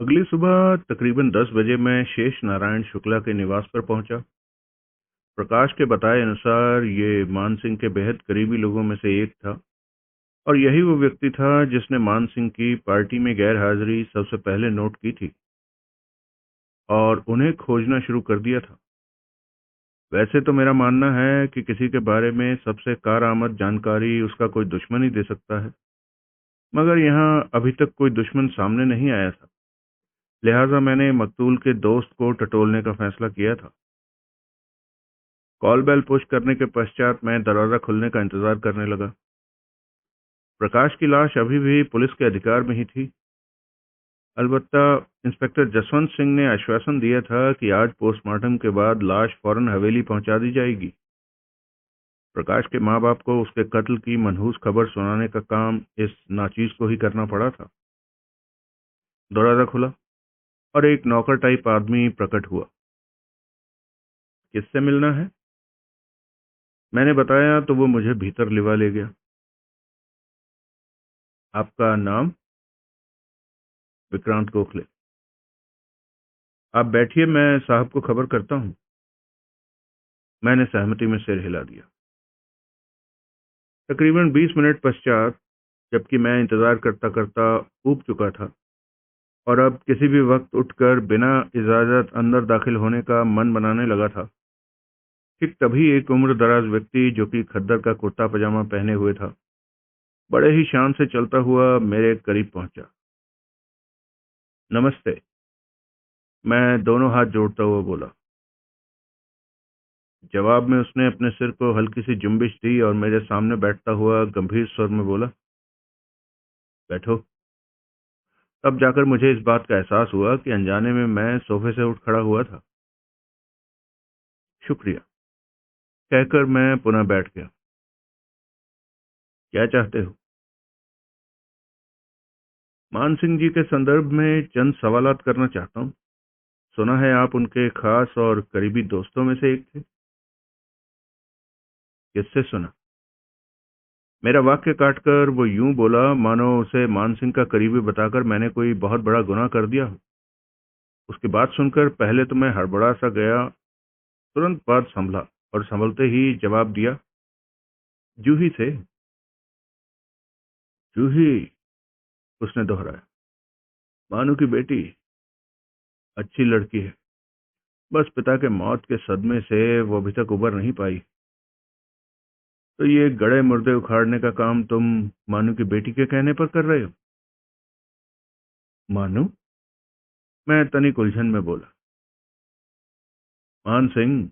अगली सुबह तकरीबन 10 बजे मैं शेष नारायण शुक्ला के निवास पर पहुंचा। प्रकाश के बताए अनुसार ये मान सिंह के बेहद करीबी लोगों में से एक था और यही वो व्यक्ति था जिसने मान सिंह की पार्टी में गैर हाजिरी सबसे पहले नोट की थी और उन्हें खोजना शुरू कर दिया था। वैसे तो मेरा मानना है कि किसी के बारे में सबसे कारआमद जानकारी उसका कोई दुश्मन ही दे सकता है, मगर यहाँ अभी तक कोई दुश्मन सामने नहीं आया था। लिहाजा मैंने मकतूल के दोस्त को टटोलने का फैसला किया था। कॉल बेल पुश करने के पश्चात मैं दरवाजा खुलने का इंतजार करने लगा। प्रकाश की लाश अभी भी पुलिस के अधिकार में ही थी। अलबत्ता इंस्पेक्टर जसवंत सिंह ने आश्वासन दिया था कि आज पोस्टमार्टम के बाद लाश फौरन हवेली पहुंचा दी जाएगी। प्रकाश के माँ बाप को उसके कत्ल की मनहूस खबर सुनाने का काम इस नाचीज को ही करना पड़ा था। दरवाजा खुला और एक नौकर टाइप आदमी प्रकट हुआ। किससे मिलना है? मैंने बताया तो वो मुझे भीतर लिवा ले गया। आपका नाम? विक्रांत गोखले। आप बैठिए, मैं साहब को खबर करता हूँ। मैंने सहमति में सिर हिला दिया। तकरीबन 20 मिनट पश्चात, जबकि मैं इंतजार करता करता ऊब चुका था और अब किसी भी वक्त उठकर बिना इजाजत अंदर दाखिल होने का मन बनाने लगा था, ठीक तभी एक उम्र दराज व्यक्ति जो कि खद्दर का कुर्ता पजामा पहने हुए था, बड़े ही शान से चलता हुआ मेरे करीब पहुंचा। नमस्ते, मैं दोनों हाथ जोड़ता हुआ बोला। जवाब में उसने अपने सिर को हल्की सी जुम्बिश दी और मेरे सामने बैठता हुआ गंभीर स्वर में बोला, बैठो। तब जाकर मुझे इस बात का एहसास हुआ कि अनजाने में मैं सोफे से उठ खड़ा हुआ था। शुक्रिया, कहकर मैं पुनः बैठ गया। क्या चाहते हो? मान सिंह जी के संदर्भ में चंद सवालात करना चाहता हूँ। सुना है आप उनके खास और करीबी दोस्तों में से एक थे। किससे सुना? मेरा वाक्य काटकर वो यूं बोला मानो उसे मान सिंह का करीबी बताकर मैंने कोई बहुत बड़ा गुनाह कर दिया हो। उसकी बात सुनकर पहले तो मैं हड़बड़ा सा गया, तुरंत बाद संभला और संभलते ही जवाब दिया, जूही से। जूही? उसने दोहराया। मानू की बेटी, अच्छी लड़की है, बस पिता के मौत के सदमे से वो अभी तक उबर नहीं पाई। तो ये गड़े मुर्दे उखाड़ने का काम तुम मानू की बेटी के कहने पर कर रहे हो? मानू? मैं तनिक उलझन में बोला। मान सिंह,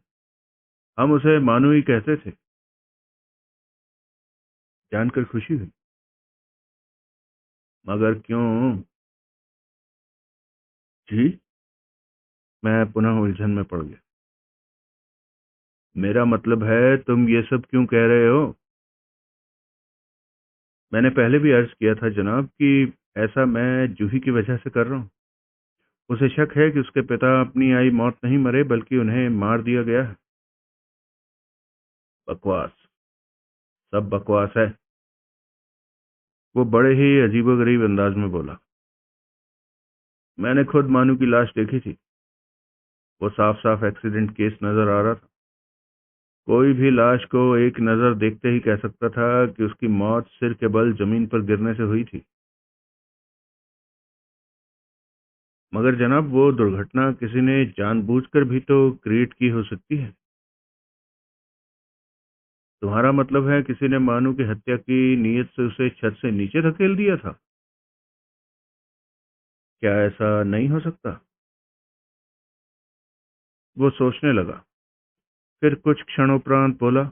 हम उसे मानू ही कहते थे। जानकर खुशी हुई। मगर क्यों? जी? मैं पुनः उलझन में पड़ गया। मेरा मतलब है, तुम ये सब क्यों कह रहे हो? मैंने पहले भी अर्ज किया था जनाब कि ऐसा मैं जूही की वजह से कर रहा हूँ। उसे शक है कि उसके पिता अपनी आई मौत नहीं मरे बल्कि उन्हें मार दिया गया है। बकवास, सब बकवास है। वो बड़े ही अजीबोगरीब अंदाज में बोला। मैंने खुद मानू की लाश देखी थी। वो साफ साफ एक्सीडेंट केस नजर आ रहा था। कोई भी लाश को एक नजर देखते ही कह सकता था कि उसकी मौत सिर के बल जमीन पर गिरने से हुई थी। मगर जनाब, वो दुर्घटना किसी ने जानबूझकर भी तो क्रिएट की हो सकती है। तुम्हारा मतलब है किसी ने मानू की हत्या की नीयत से उसे छत से नीचे धकेल दिया था? क्या ऐसा नहीं हो सकता? वो सोचने लगा, फिर कुछ क्षणोपरांत बोला,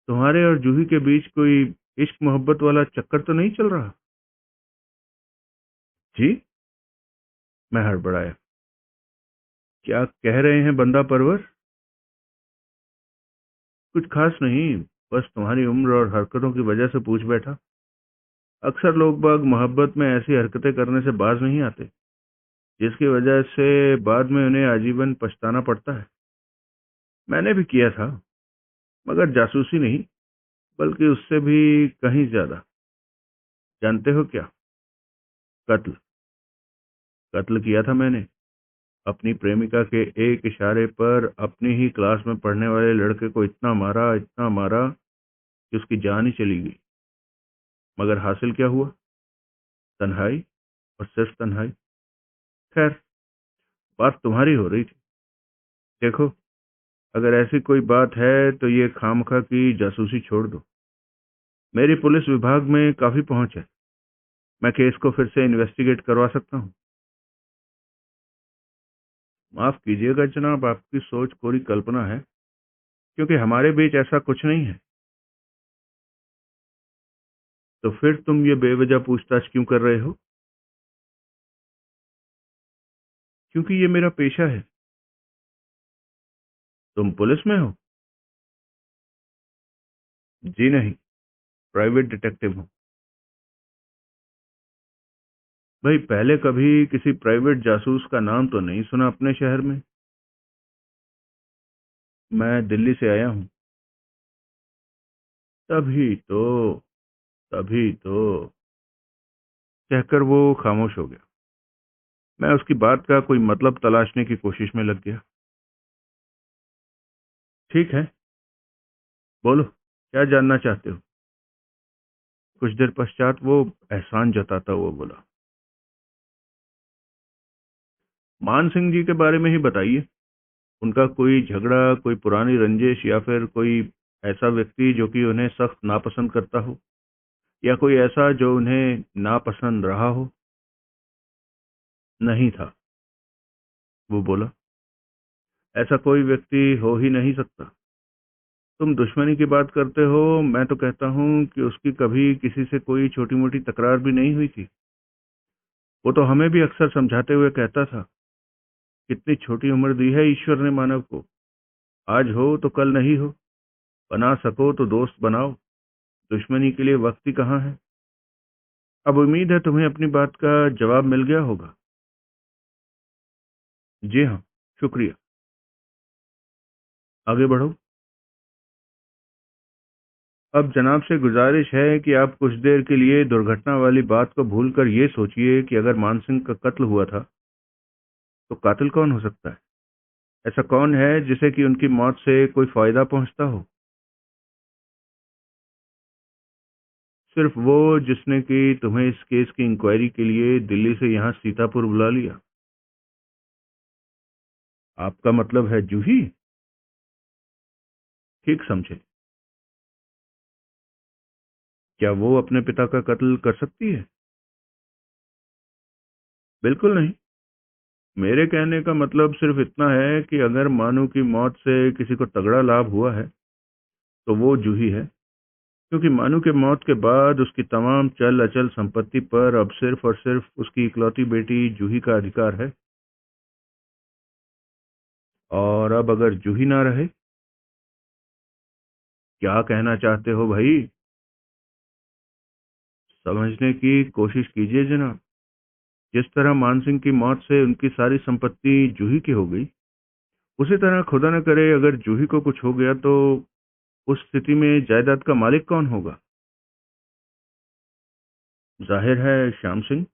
तुम्हारे और जूही के बीच कोई इश्क मोहब्बत वाला चक्कर तो नहीं चल रहा? जी? मैं हड़बड़ाया। क्या कह रहे हैं बंदा परवर? कुछ खास नहीं, बस तुम्हारी उम्र और हरकतों की वजह से पूछ बैठा। अक्सर लोग बाग मोहब्बत में ऐसी हरकतें करने से बाज नहीं आते, जिसकी वजह से बाद में उन्हें आजीवन पछताना पड़ता है। मैंने भी किया था, मगर जासूसी नहीं, बल्कि उससे भी कहीं ज्यादा। जानते हो क्या? कत्ल। कत्ल किया था मैंने। अपनी प्रेमिका के एक इशारे पर अपनी ही क्लास में पढ़ने वाले लड़के को इतना मारा कि उसकी जान ही चली गई। मगर हासिल क्या हुआ? तन्हाई, और सिर्फ तन्हाई। खैर, बात तुम्हारी हो रही थी। देखो, अगर ऐसी कोई बात है तो ये खामखा की जासूसी छोड़ दो। मेरी पुलिस विभाग में काफी पहुंच है। मैं केस को फिर से इन्वेस्टिगेट करवा सकता हूँ। माफ कीजिएगा जनाब, आपकी सोच कोरी कल्पना है, क्योंकि हमारे बीच ऐसा कुछ नहीं है। तो फिर तुम ये बेवजह पूछताछ क्यों कर रहे हो? क्योंकि ये मेरा पेशा है। तुम पुलिस में हो? जी नहीं, प्राइवेट डिटेक्टिव हूँ। भाई, पहले कभी किसी प्राइवेट जासूस का नाम तो नहीं सुना अपने शहर में। मैं दिल्ली से आया हूँ। तभी तो, तभी तो, कहकर वो खामोश हो गया। मैं उसकी बात का कोई मतलब तलाशने की कोशिश में लग गया। ठीक है, बोलो, क्या जानना चाहते हो? कुछ देर पश्चात वो एहसान जताता हुआ बोला, मान सिंह जी के बारे में ही बताइए। उनका कोई झगड़ा, कोई पुरानी रंजिश, या फिर कोई ऐसा व्यक्ति जो कि उन्हें सख्त नापसंद करता हो, या कोई ऐसा जो उन्हें नापसंद रहा हो? नहीं था, वो बोला। ऐसा कोई व्यक्ति हो ही नहीं सकता। तुम दुश्मनी की बात करते हो, मैं तो कहता हूँ कि उसकी कभी किसी से कोई छोटी मोटी तकरार भी नहीं हुई थी। वो तो हमें भी अक्सर समझाते हुए कहता था, कितनी छोटी उम्र दी है ईश्वर ने मानव को। आज हो तो कल नहीं हो, बना सको तो दोस्त बनाओ, दुश्मनी के लिए वक्त ही कहाँ है। अब उम्मीद है तुम्हें अपनी बात का जवाब मिल गया होगा। जी हाँ, शुक्रिया। आगे बढ़ो। अब जनाब से गुजारिश है कि आप कुछ देर के लिए दुर्घटना वाली बात को भूलकर ये सोचिए कि अगर मानसिंह का कत्ल हुआ था तो कातिल कौन हो सकता है। ऐसा कौन है जिसे कि उनकी मौत से कोई फायदा पहुंचता हो? सिर्फ वो जिसने कि तुम्हें इस केस की इंक्वायरी के लिए दिल्ली से यहाँ सीतापुर बुला लिया। आपका मतलब है जूही? ठीक समझे। क्या वो अपने पिता का कत्ल कर सकती है? बिल्कुल नहीं। मेरे कहने का मतलब सिर्फ इतना है कि अगर मानू की मौत से किसी को तगड़ा लाभ हुआ है तो वो जूही है, क्योंकि मानू के मौत के बाद उसकी तमाम चल अचल संपत्ति पर अब सिर्फ और सिर्फ उसकी इकलौती बेटी जूही का अधिकार है। और अब अगर जूही ना रहे? क्या कहना चाहते हो भाई? समझने की कोशिश कीजिए जनाब। जिस तरह मानसिंह की मौत से उनकी सारी संपत्ति जूही की हो गई, उसी तरह खुदा न करे अगर जूही को कुछ हो गया तो उस स्थिति में जायदाद का मालिक कौन होगा? जाहिर है श्याम सिंह।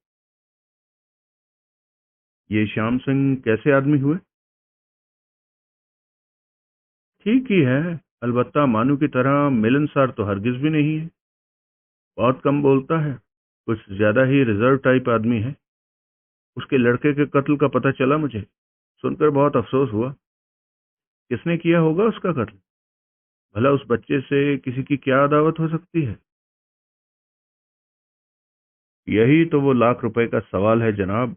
ये श्याम सिंह कैसे आदमी हुए? ठीक ही है, अलबत्ता मानू की तरह मिलनसार तो हरगिज भी नहीं है। बहुत कम बोलता है, कुछ ज्यादा ही रिजर्व टाइप आदमी है। उसके लड़के के कत्ल का पता चला मुझे, सुनकर बहुत अफसोस हुआ। किसने किया होगा उसका कत्ल? भला उस बच्चे से किसी की क्या अदावत हो सकती है? यही तो वो लाख रुपए का सवाल है जनाब,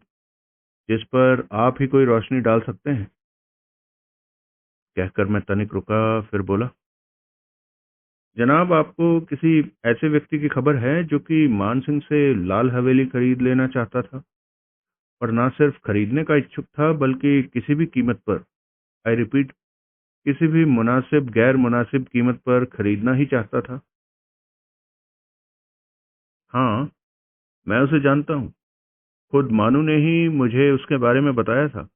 जिस पर आप ही कोई रोशनी डाल सकते हैं। कहकर मैं तनिक रुका, फिर बोला, जनाब, आपको किसी ऐसे व्यक्ति की खबर है जो कि मान सिंह से लाल हवेली खरीद लेना चाहता था, और ना सिर्फ खरीदने का इच्छुक था बल्कि किसी भी कीमत पर, आई रिपीट, किसी भी मुनासिब गैर मुनासिब कीमत पर खरीदना ही चाहता था? हाँ, मैं उसे जानता हूँ। खुद मानू ने ही मुझे उसके बारे में बताया था।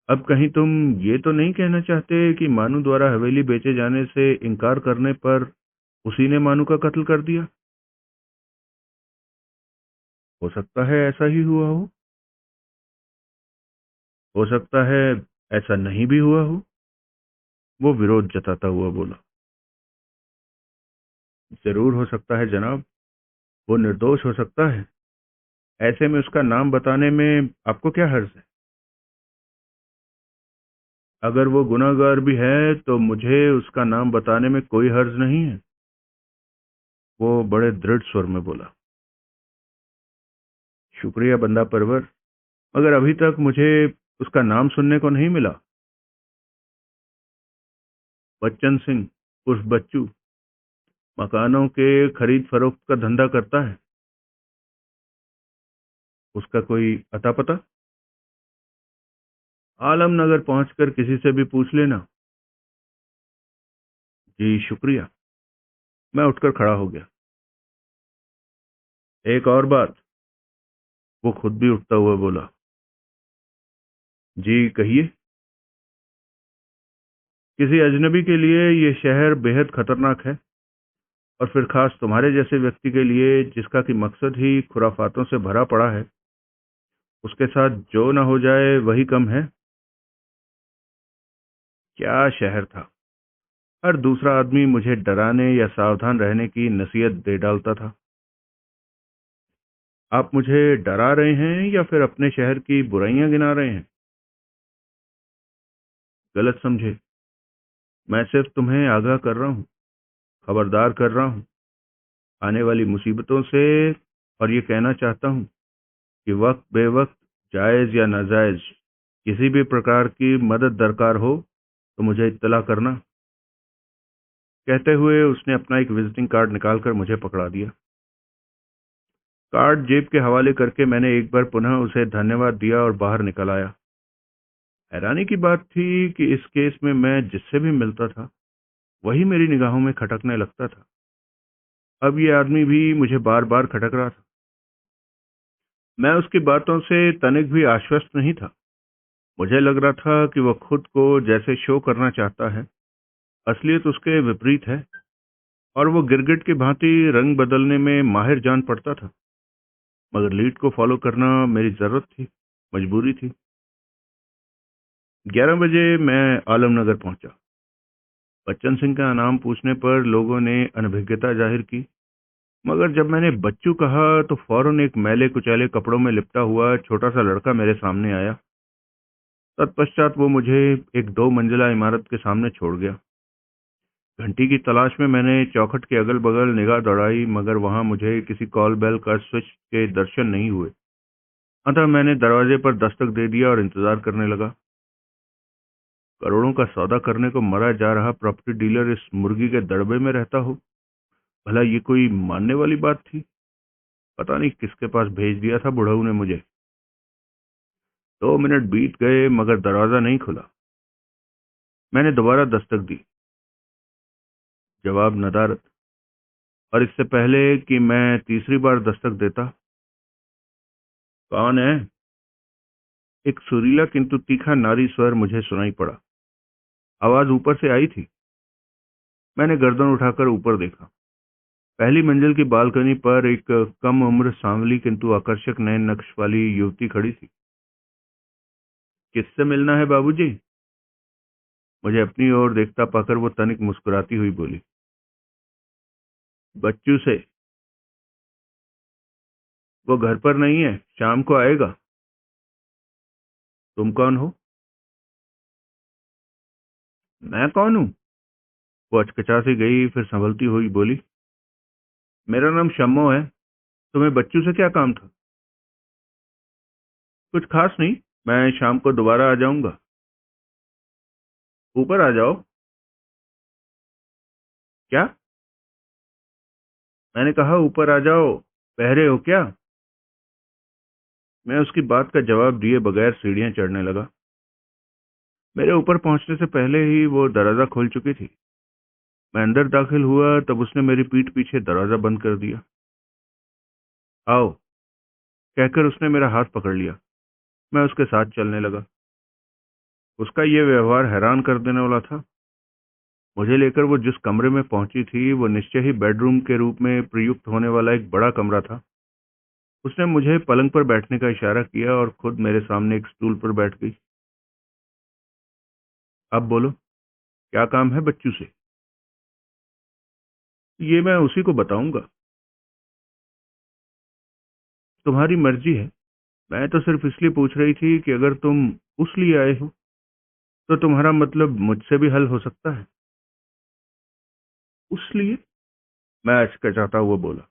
अब कहीं तुम ये तो नहीं कहना चाहते कि मानू द्वारा हवेली बेचे जाने से इनकार करने पर उसी ने मानू का कत्ल कर दिया? हो सकता है ऐसा ही हुआ हो। हो सकता है ऐसा नहीं भी हुआ हो, वो विरोध जताता हुआ बोला। जरूर हो सकता है जनाब, वो निर्दोष हो सकता है। ऐसे में उसका नाम बताने में आपको क्या हर्ज है? अगर वो गुनाहगार भी है तो मुझे उसका नाम बताने में कोई हर्ज नहीं है, वो बड़े दृढ़ स्वर में बोला। शुक्रिया बंदा परवर, मगर अभी तक मुझे उसका नाम सुनने को नहीं मिला। बच्चन सिंह उर्फ बच्चू मकानों के खरीद फरोख्त का धंधा करता है। उसका कोई अता पता? आलमनगर पहुंचकर किसी से भी पूछ लेना। जी शुक्रिया। मैं उठकर खड़ा हो गया। एक और बात, वो खुद भी उठता हुआ बोला। जी कहिए। किसी अजनबी के लिए ये शहर बेहद खतरनाक है, और फिर खास तुम्हारे जैसे व्यक्ति के लिए जिसका कि मकसद ही खुराफातों से भरा पड़ा है, उसके साथ जो न हो जाए वही कम है। क्या शहर था! हर दूसरा आदमी मुझे डराने या सावधान रहने की नसीहत दे डालता था। आप मुझे डरा रहे हैं या फिर अपने शहर की बुराइयां गिना रहे हैं? गलत समझे, मैं सिर्फ तुम्हें आगाह कर रहा हूँ, खबरदार कर रहा हूँ आने वाली मुसीबतों से, और ये कहना चाहता हूँ कि वक्त बेवक्त, जायज या नाजायज, किसी भी प्रकार की मदद दरकार हो तो मुझे इत्तला करना। कहते हुए उसने अपना एक विजिटिंग कार्ड निकालकर मुझे पकड़ा दिया। कार्ड जेब के हवाले करके मैंने एक बार पुनः उसे धन्यवाद दिया और बाहर निकल आया। हैरानी की बात थी कि इस केस में मैं जिससे भी मिलता था वही मेरी निगाहों में खटकने लगता था। अब ये आदमी भी मुझे बार बार खटक रहा था। मैं उसकी बातों से तनिक भी आश्वस्त नहीं था। मुझे लग रहा था कि वह खुद को जैसे शो करना चाहता है, असलियत उसके विपरीत है, और वो गिरगिट की भांति रंग बदलने में माहिर जान पड़ता था। मगर लीड को फॉलो करना मेरी जरूरत थी, मजबूरी थी। 11 बजे मैं आलमनगर पहुंचा। बच्चन सिंह का नाम पूछने पर लोगों ने अनभिज्ञता जाहिर की, मगर जब मैंने बच्चू कहा तो फौरन एक मैले कुचैले कपड़ों में लिपटा हुआ छोटा सा लड़का मेरे सामने आया। तत्पश्चात वो मुझे एक 2 मंजिला इमारत के सामने छोड़ गया। घंटी की तलाश में मैंने चौखट के अगल बगल निगाह दौड़ाई, मगर वहां मुझे किसी कॉल बेल का स्विच के दर्शन नहीं हुए। अतः मैंने दरवाजे पर दस्तक दे दिया और इंतजार करने लगा। करोड़ों का सौदा करने को मरा जा रहा प्रॉपर्टी डीलर इस मुर्गी के दड़बे में रहता हो, भला ये कोई मानने वाली बात थी? पता नहीं किसके पास भेज दिया था बुढ़ऊ ने मुझे। 2 मिनट बीत गए मगर दरवाजा नहीं खुला। मैंने दोबारा दस्तक दी। जवाब नदारद। और इससे पहले कि मैं तीसरी बार दस्तक देता, कौन है? एक सुरीला किंतु तीखा नारी स्वर मुझे सुनाई पड़ा। आवाज ऊपर से आई थी। मैंने गर्दन उठाकर ऊपर देखा। पहली मंजिल की बालकनी पर एक कम उम्र, सांवली किंतु आकर्षक नयन नक्श वाली युवती खड़ी थी। किससे मिलना है बाबूजी? मुझे अपनी ओर देखता पाकर वो तनिक मुस्कुराती हुई बोली। बच्चू से। वो घर पर नहीं है, शाम को आएगा। तुम कौन हो? मैं कौन हूँ? वो अचकचा सी गई, फिर संभलती हुई बोली, मेरा नाम शम्मो है। तुम्हें बच्चू से क्या काम था? कुछ खास नहीं, मैं शाम को दोबारा आ जाऊंगा। ऊपर आ जाओ। क्या? मैंने कहा ऊपर आ जाओ, बहरे हो क्या? मैं उसकी बात का जवाब दिए बगैर सीढ़ियां चढ़ने लगा। मेरे ऊपर पहुंचने से पहले ही वो दरवाजा खोल चुकी थी। मैं अंदर दाखिल हुआ तब उसने मेरी पीठ पीछे दरवाजा बंद कर दिया। आओ, कहकर उसने मेरा हाथ पकड़ लिया। मैं उसके साथ चलने लगा। उसका ये व्यवहार हैरान कर देने वाला था। मुझे लेकर वो जिस कमरे में पहुंची थी वो निश्चय ही बेडरूम के रूप में प्रयुक्त होने वाला एक बड़ा कमरा था। उसने मुझे पलंग पर बैठने का इशारा किया और खुद मेरे सामने एक स्टूल पर बैठ गई। अब बोलो, क्या काम है बच्चू से? ये मैं उसी को बताऊंगा। तुम्हारी मर्जी है। मैं तो सिर्फ इसलिए पूछ रही थी कि अगर तुम उस लिए आए हो तो तुम्हारा मतलब मुझसे भी हल हो सकता है। उस लिए? मैं हिचकिचाता हुआ बोला।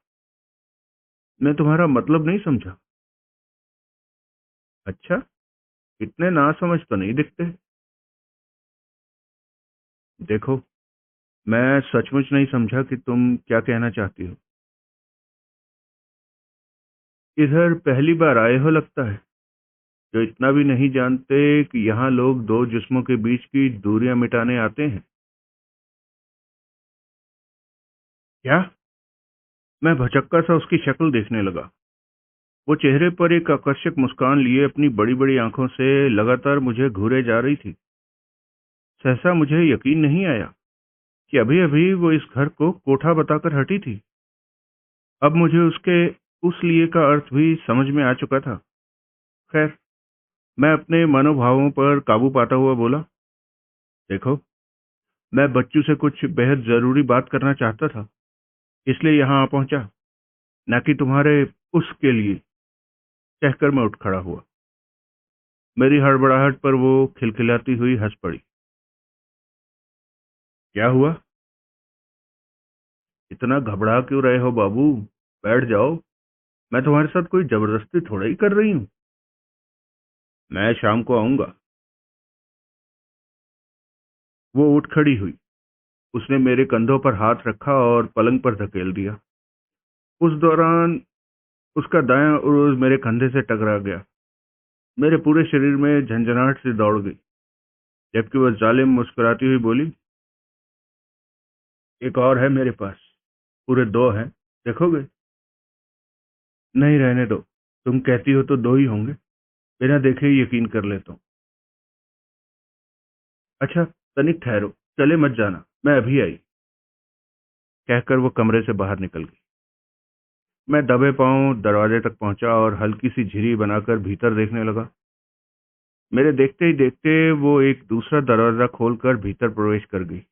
मैं तुम्हारा मतलब नहीं समझा। अच्छा, इतने नासमझ तो नहीं दिखते। देखो, मैं सचमुच नहीं समझा कि तुम क्या कहना चाहती हो। इधर पहली बार आए हो लगता है, जो इतना भी नहीं जानते कि यहाँ लोग दो जिस्मों के बीच की दूरियां मिटाने आते हैं। क्या? मैं भचक्का सा उसकी शक्ल देखने लगा। वो चेहरे पर एक आकर्षक मुस्कान लिए अपनी बड़ी बड़ी आंखों से लगातार मुझे घूरे जा रही थी। सहसा मुझे यकीन नहीं आया कि अभी अभी वो इस घर को कोठा बताकर हटी थी। अब मुझे उसके उस लिए का अर्थ भी समझ में आ चुका था। खैर, मैं अपने मनोभावों पर काबू पाता हुआ बोला, देखो, मैं बच्चू से कुछ बेहद जरूरी बात करना चाहता था, इसलिए यहाँ आ पहुंचा, न कि तुम्हारे उसके लिए। कहकर मैं उठ खड़ा हुआ। मेरी हड़बड़ाहट पर वो खिलखिलाती हुई हंस पड़ी। क्या हुआ? इतना घबरा क्यों रहे हो बाबू? बैठ जाओ। मैं तुम्हारे साथ कोई जबरदस्ती थोड़ा ही कर रही हूँ। मैं शाम को आऊंगा। वो उठ खड़ी हुई। उसने मेरे कंधों पर हाथ रखा और पलंग पर धकेल दिया। उस दौरान उसका दायां उर्ज मेरे कंधे से टकरा गया। मेरे पूरे शरीर में झंझनाहट सी दौड़ गई, जबकि वह जालिम मुस्कुराती हुई बोली, एक और है मेरे पास। पूरे दो हैं। देखोगे? नहीं, रहने दो। तुम कहती हो तो दो ही होंगे। बिना देखे ही यकीन कर लेता हूँ। अच्छा, तनिक ठहरो। चले मत जाना, मैं अभी आई। कहकर वो कमरे से बाहर निकल गई। मैं दबे पांव दरवाजे तक पहुंचा और हल्की सी झिरी बनाकर भीतर देखने लगा। मेरे देखते ही देखते वो एक दूसरा दरवाजा खोलकर भीतर प्रवेश कर गई।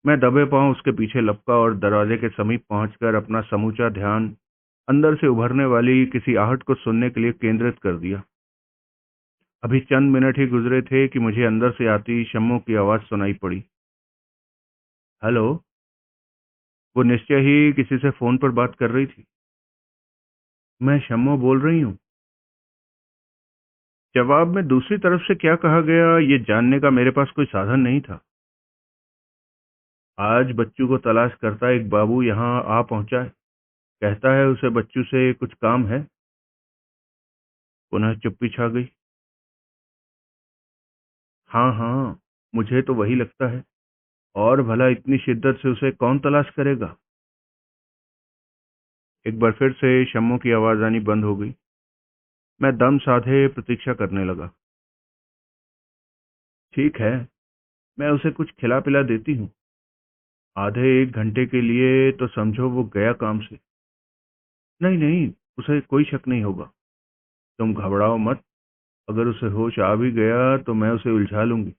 मैं दबे पांव उसके पीछे लपका और दरवाजे के समीप पहुंचकर अपना समूचा ध्यान अंदर से उभरने वाली किसी आहट को सुनने के लिए केंद्रित कर दिया। अभी चंद मिनट ही गुजरे थे कि मुझे अंदर से आती शम्मो की आवाज सुनाई पड़ी। हेलो। वो निश्चय ही किसी से फोन पर बात कर रही थी। मैं शम्मो बोल रही हूँ। जवाब में दूसरी तरफ से क्या कहा गया, ये जानने का मेरे पास कोई साधन नहीं था। आज बच्चू को तलाश करता एक बाबू यहाँ आ पहुंचा है। कहता है उसे बच्चू से कुछ काम है। पुनः चुप्पी छा गई। हाँ हाँ, मुझे तो वही लगता है। और भला इतनी शिद्दत से उसे कौन तलाश करेगा? एक बार फिर से शम्मो की आवाज आनी बंद हो गई। मैं दम साधे प्रतीक्षा करने लगा। ठीक है, मैं उसे कुछ खिला पिला देती हूँ। आधे एक घंटे के लिए तो समझो वो गया काम से। नहीं नहीं, उसे कोई शक नहीं होगा। तुम घबराओ मत। अगर उसे होश आ भी गया तो मैं उसे उलझा लूंगी।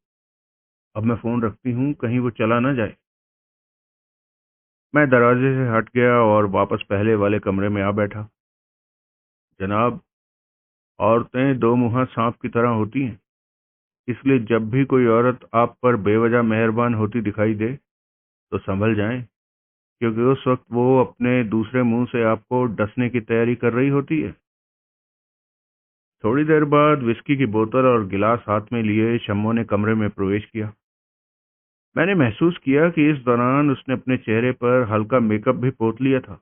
अब मैं फोन रखती हूँ, कहीं वो चला ना जाए। मैं दरवाजे से हट गया और वापस पहले वाले कमरे में आ बैठा। जनाब, औरतें दो मुहा सांप की तरह होती हैं। इसलिए जब भी कोई औरत आप पर बेवजह मेहरबान होती दिखाई दे तो संभल जाएं, क्योंकि उस वक्त वो अपने दूसरे मुंह से आपको डसने की तैयारी कर रही होती है। थोड़ी देर बाद विस्की की बोतल और गिलास हाथ में लिए शम्मो ने कमरे में प्रवेश किया। मैंने महसूस किया कि इस दौरान उसने अपने चेहरे पर हल्का मेकअप भी पोत लिया था।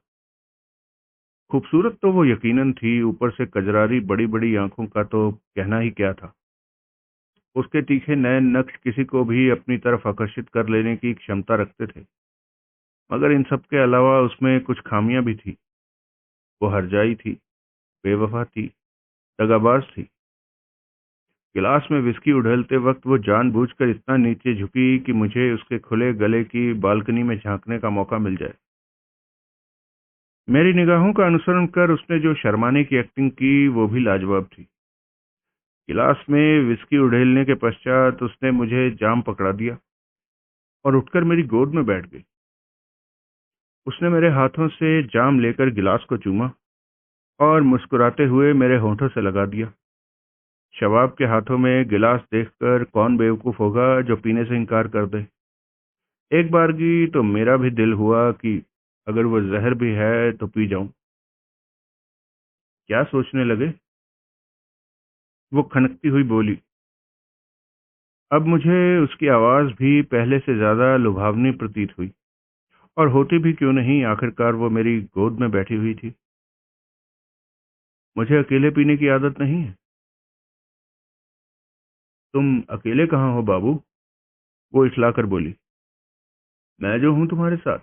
खूबसूरत तो वो यकीनन थी, ऊपर से कजरारी बड़ी बड़ी आंखों का तो कहना ही क्या था। उसके तीखे नयन नक्श किसी को भी अपनी तरफ आकर्षित कर लेने की क्षमता रखते थे। मगर इन सब के अलावा उसमें कुछ खामियां भी थी। वो हरजाई थी, बेवफा थी, दगाबाज थी। गिलास में विस्की उड़ेलते वक्त वो जानबूझकर इतना नीचे झुकी कि मुझे उसके खुले गले की बालकनी में झांकने का मौका मिल जाए। मेरी निगाहों का अनुसरण कर उसने जो शर्माने की एक्टिंग की वो भी लाजवाब थी। गिलास में विस्की उड़ेलने के पश्चात उसने मुझे जाम पकड़ा दिया और उठकर मेरी गोद में बैठ गई। उसने मेरे हाथों से जाम लेकर गिलास को चूमा और मुस्कुराते हुए मेरे होठों से लगा दिया। शवाब के हाथों में गिलास देखकर कौन बेवकूफ होगा जो पीने से इनकार कर दे। एक बार की तो मेरा भी दिल हुआ कि अगर वो जहर भी है तो पी जाऊं। क्या सोचने लगे? वो खनकती हुई बोली। अब मुझे उसकी आवाज भी पहले से ज्यादा लुभावनी प्रतीत हुई, और होती भी क्यों नहीं, आखिरकार वो मेरी गोद में बैठी हुई थी। मुझे अकेले पीने की आदत नहीं है। तुम अकेले कहाँ हो बाबू? वो इठलाकर बोली। मैं जो हूं तुम्हारे साथ।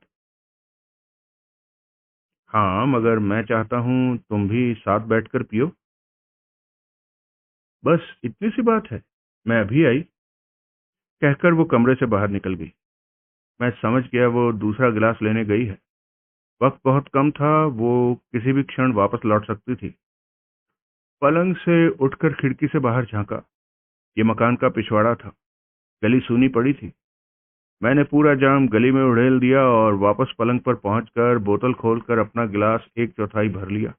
हाँ, मगर मैं चाहता हूं तुम भी साथ बैठकर पियो। बस इतनी सी बात है, मैं अभी आई, कहकर वो कमरे से बाहर निकल गई। मैं समझ गया वो दूसरा गिलास लेने गई है। वक्त बहुत कम था, वो किसी भी क्षण वापस लौट सकती थी। पलंग से उठकर खिड़की से बाहर झांका। ये मकान का पिछवाड़ा था। गली सूनी पड़ी थी। मैंने पूरा जाम गली में उड़ेल दिया और वापस पलंग पर पहुंचकर बोतल खोलकर अपना गिलास एक चौथाई भर लिया।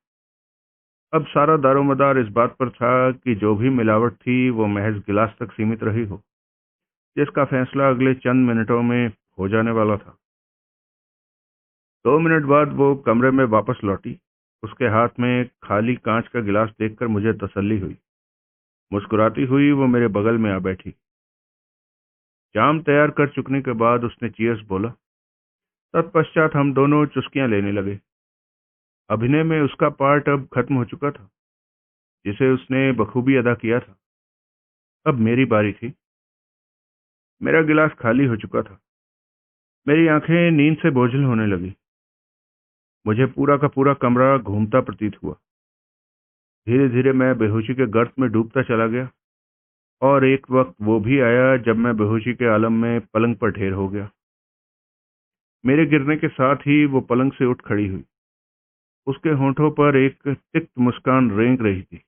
अब सारा दारोमदार इस बात पर था कि जो भी मिलावट थी वो महज गिलास तक सीमित रही हो, जिसका फैसला अगले चंद मिनटों में हो जाने वाला था। 2 मिनट बाद वो कमरे में वापस लौटी। उसके हाथ में खाली कांच का गिलास देखकर मुझे तसल्ली हुई। मुस्कुराती हुई वो मेरे बगल में आ बैठी। जाम तैयार कर चुकने के बाद उसने चीयर्स बोला। तत्पश्चात हम दोनों चुस्कियां लेने लगे। अभिनय में उसका पार्ट अब खत्म हो चुका था, जिसे उसने बखूबी अदा किया था। अब मेरी बारी थी। मेरा गिलास खाली हो चुका था। मेरी आंखें नींद से बोझिल होने लगी। मुझे पूरा का पूरा कमरा घूमता प्रतीत हुआ। धीरे धीरे मैं बेहोशी के गर्त में डूबता चला गया, और एक वक्त वो भी आया जब मैं बेहोशी के आलम में पलंग पर ढेर हो गया। मेरे गिरने के साथ ही वो पलंग से उठ खड़ी हुई। उसके होंठों पर एक तिक्त मुस्कान रेंग रही थी।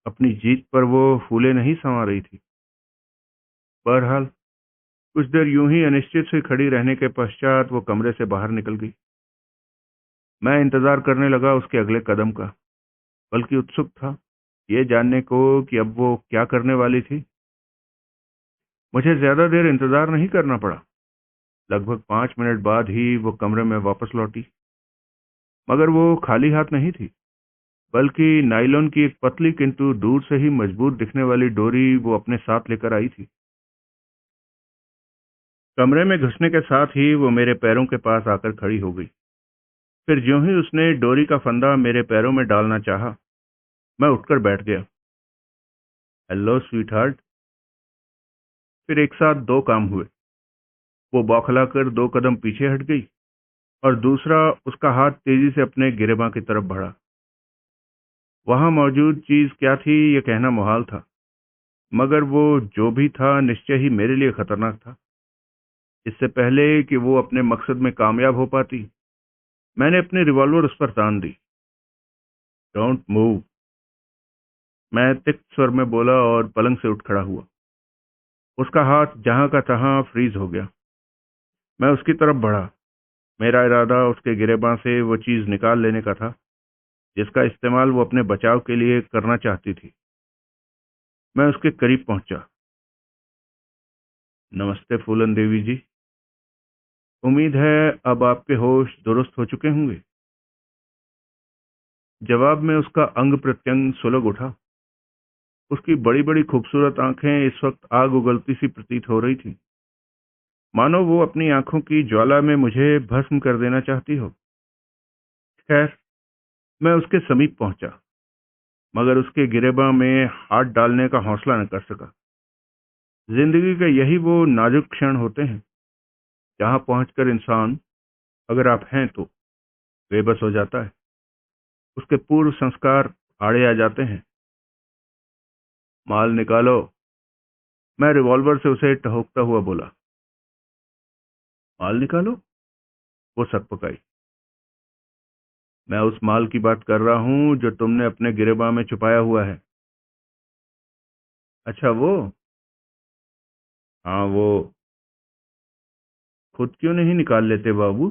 अपनी जीत पर वो फूले नहीं समा रही थी। बहरहाल कुछ देर यूं ही अनिश्चित सी खड़ी रहने के पश्चात वो कमरे से बाहर निकल गई। मैं इंतजार करने लगा उसके अगले कदम का, बल्कि उत्सुक था ये जानने को कि अब वो क्या करने वाली थी। मुझे ज्यादा देर इंतजार नहीं करना पड़ा। लगभग 5 मिनट बाद ही वो कमरे में वापस लौटी, मगर वो खाली हाथ नहीं थी, बल्कि नायलॉन की एक पतली किंतु दूर से ही मजबूत दिखने वाली डोरी वो अपने साथ लेकर आई थी। कमरे में घुसने के साथ ही वो मेरे पैरों के पास आकर खड़ी हो गई। फिर ज्यों ही उसने डोरी का फंदा मेरे पैरों में डालना चाहा, मैं उठकर बैठ गया। Hello sweet heart. फिर एक साथ दो काम हुए। वो बौखलाकर 2 कदम पीछे हट गई, और दूसरा उसका हाथ तेजी से अपने गिरेबां की तरफ बढ़ा। वहां मौजूद चीज क्या थी यह कहना मुहाल था, मगर वो जो भी था निश्चय ही मेरे लिए खतरनाक था। इससे पहले कि वो अपने मकसद में कामयाब हो पाती, मैंने अपनी रिवॉल्वर उस पर तान दी। डोंट मूव, मैं तिक्त स्वर में बोला और पलंग से उठ खड़ा हुआ। उसका हाथ जहां का तहां फ्रीज हो गया। मैं उसकी तरफ बढ़ा। मेरा इरादा उसके गिरेबां से वो चीज निकाल लेने का था जिसका इस्तेमाल वो अपने बचाव के लिए करना चाहती थी। मैं उसके करीब पहुंचा। नमस्ते फूलन देवी जी। उम्मीद है अब आपके होश दुरुस्त हो चुके होंगे। जवाब में उसका अंग प्रत्यंग सुलग उठा। उसकी बड़ी बड़ी खूबसूरत आंखें इस वक्त आग उगलती सी प्रतीत हो रही थी, मानो वो अपनी आंखों की ज्वाला में मुझे भस्म कर देना चाहती हो। खैर, मैं उसके समीप पहुंचा, मगर उसके गिरेबां में हाथ डालने का हौसला न कर सका। जिंदगी के यही वो नाजुक क्षण होते हैं जहां पहुंचकर इंसान, अगर आप हैं तो, बेबस हो जाता है। उसके पूर्व संस्कार आड़े आ जाते हैं। माल निकालो, मैं रिवॉल्वर से उसे टहोकता हुआ बोला। माल निकालो? वो सकपकाई। मैं उस माल की बात कर रहा हूं जो तुमने अपने गिरेबां में छुपाया हुआ है। अच्छा वो। हाँ वो। खुद क्यों नहीं निकाल लेते बाबू?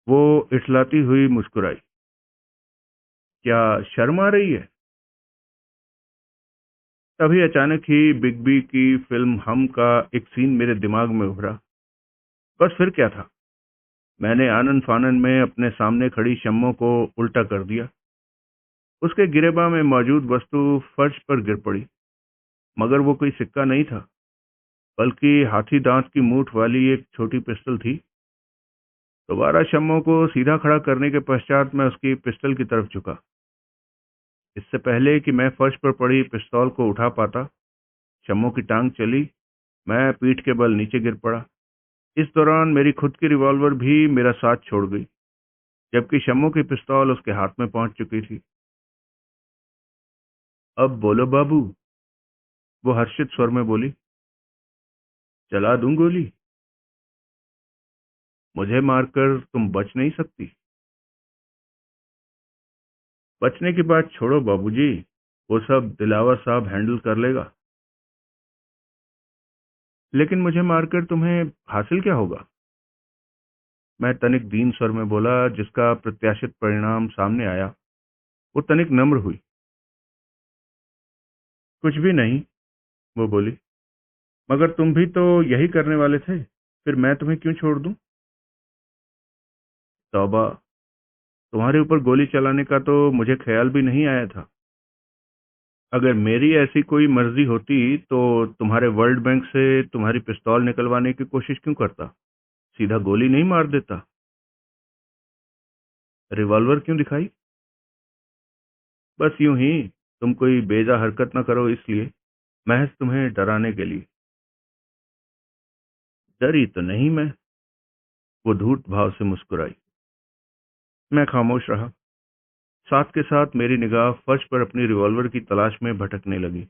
वो इठलाती हुई मुस्कुराई। क्या शर्म आ रही है? तभी अचानक ही बिग बी की फिल्म हम का एक सीन मेरे दिमाग में उभरा। बस फिर क्या था? मैंने आनन फानन में अपने सामने खड़ी शम्मो को उल्टा कर दिया। उसके गिरेबा में मौजूद वस्तु फर्श पर गिर पड़ी, मगर वो कोई सिक्का नहीं था, बल्कि हाथी दांत की मूठ वाली एक छोटी पिस्टल थी। दोबारा शम्मो को सीधा खड़ा करने के पश्चात मैं उसकी पिस्टल की तरफ झुका। इससे पहले कि मैं फर्श पर पड़ी पिस्तौल को उठा पाता, शम्मो की टांग चली। मैं पीठ के बल नीचे गिर पड़ा। इस दौरान मेरी खुद की रिवॉल्वर भी मेरा साथ छोड़ गई, जबकि शम्मो की पिस्तौल उसके हाथ में पहुंच चुकी थी। अब बोलो बाबू, वो हर्षित स्वर में बोली। चला दूं गोली? मुझे मारकर तुम बच नहीं सकती। बचने की बात छोड़ो बाबूजी, वो सब दिलावर साहब हैंडल कर लेगा। लेकिन मुझे मारकर तुम्हें हासिल क्या होगा? मैं तनिक दीन स्वर में बोला, जिसका प्रत्याशित परिणाम सामने आया। वो तनिक नम्र हुई। कुछ भी नहीं, वो बोली। मगर तुम भी तो यही करने वाले थे, फिर मैं तुम्हें क्यों छोड़ दूं? तौबा, तुम्हारे ऊपर गोली चलाने का तो मुझे ख्याल भी नहीं आया था। अगर मेरी ऐसी कोई मर्जी होती तो तुम्हारे वर्ल्ड बैंक से तुम्हारी पिस्तौल निकलवाने की कोशिश क्यों करता? सीधा गोली नहीं मार देता? रिवॉल्वर क्यों दिखाई? बस यूं ही, तुम कोई बेजा हरकत न करो इसलिए, महज तुम्हें डराने के लिए। डरी तो नहीं मैं, वो धूर्त भाव से मुस्कुराई। मैं खामोश रहा। साथ के साथ मेरी निगाह फर्श पर अपनी रिवॉल्वर की तलाश में भटकने लगी।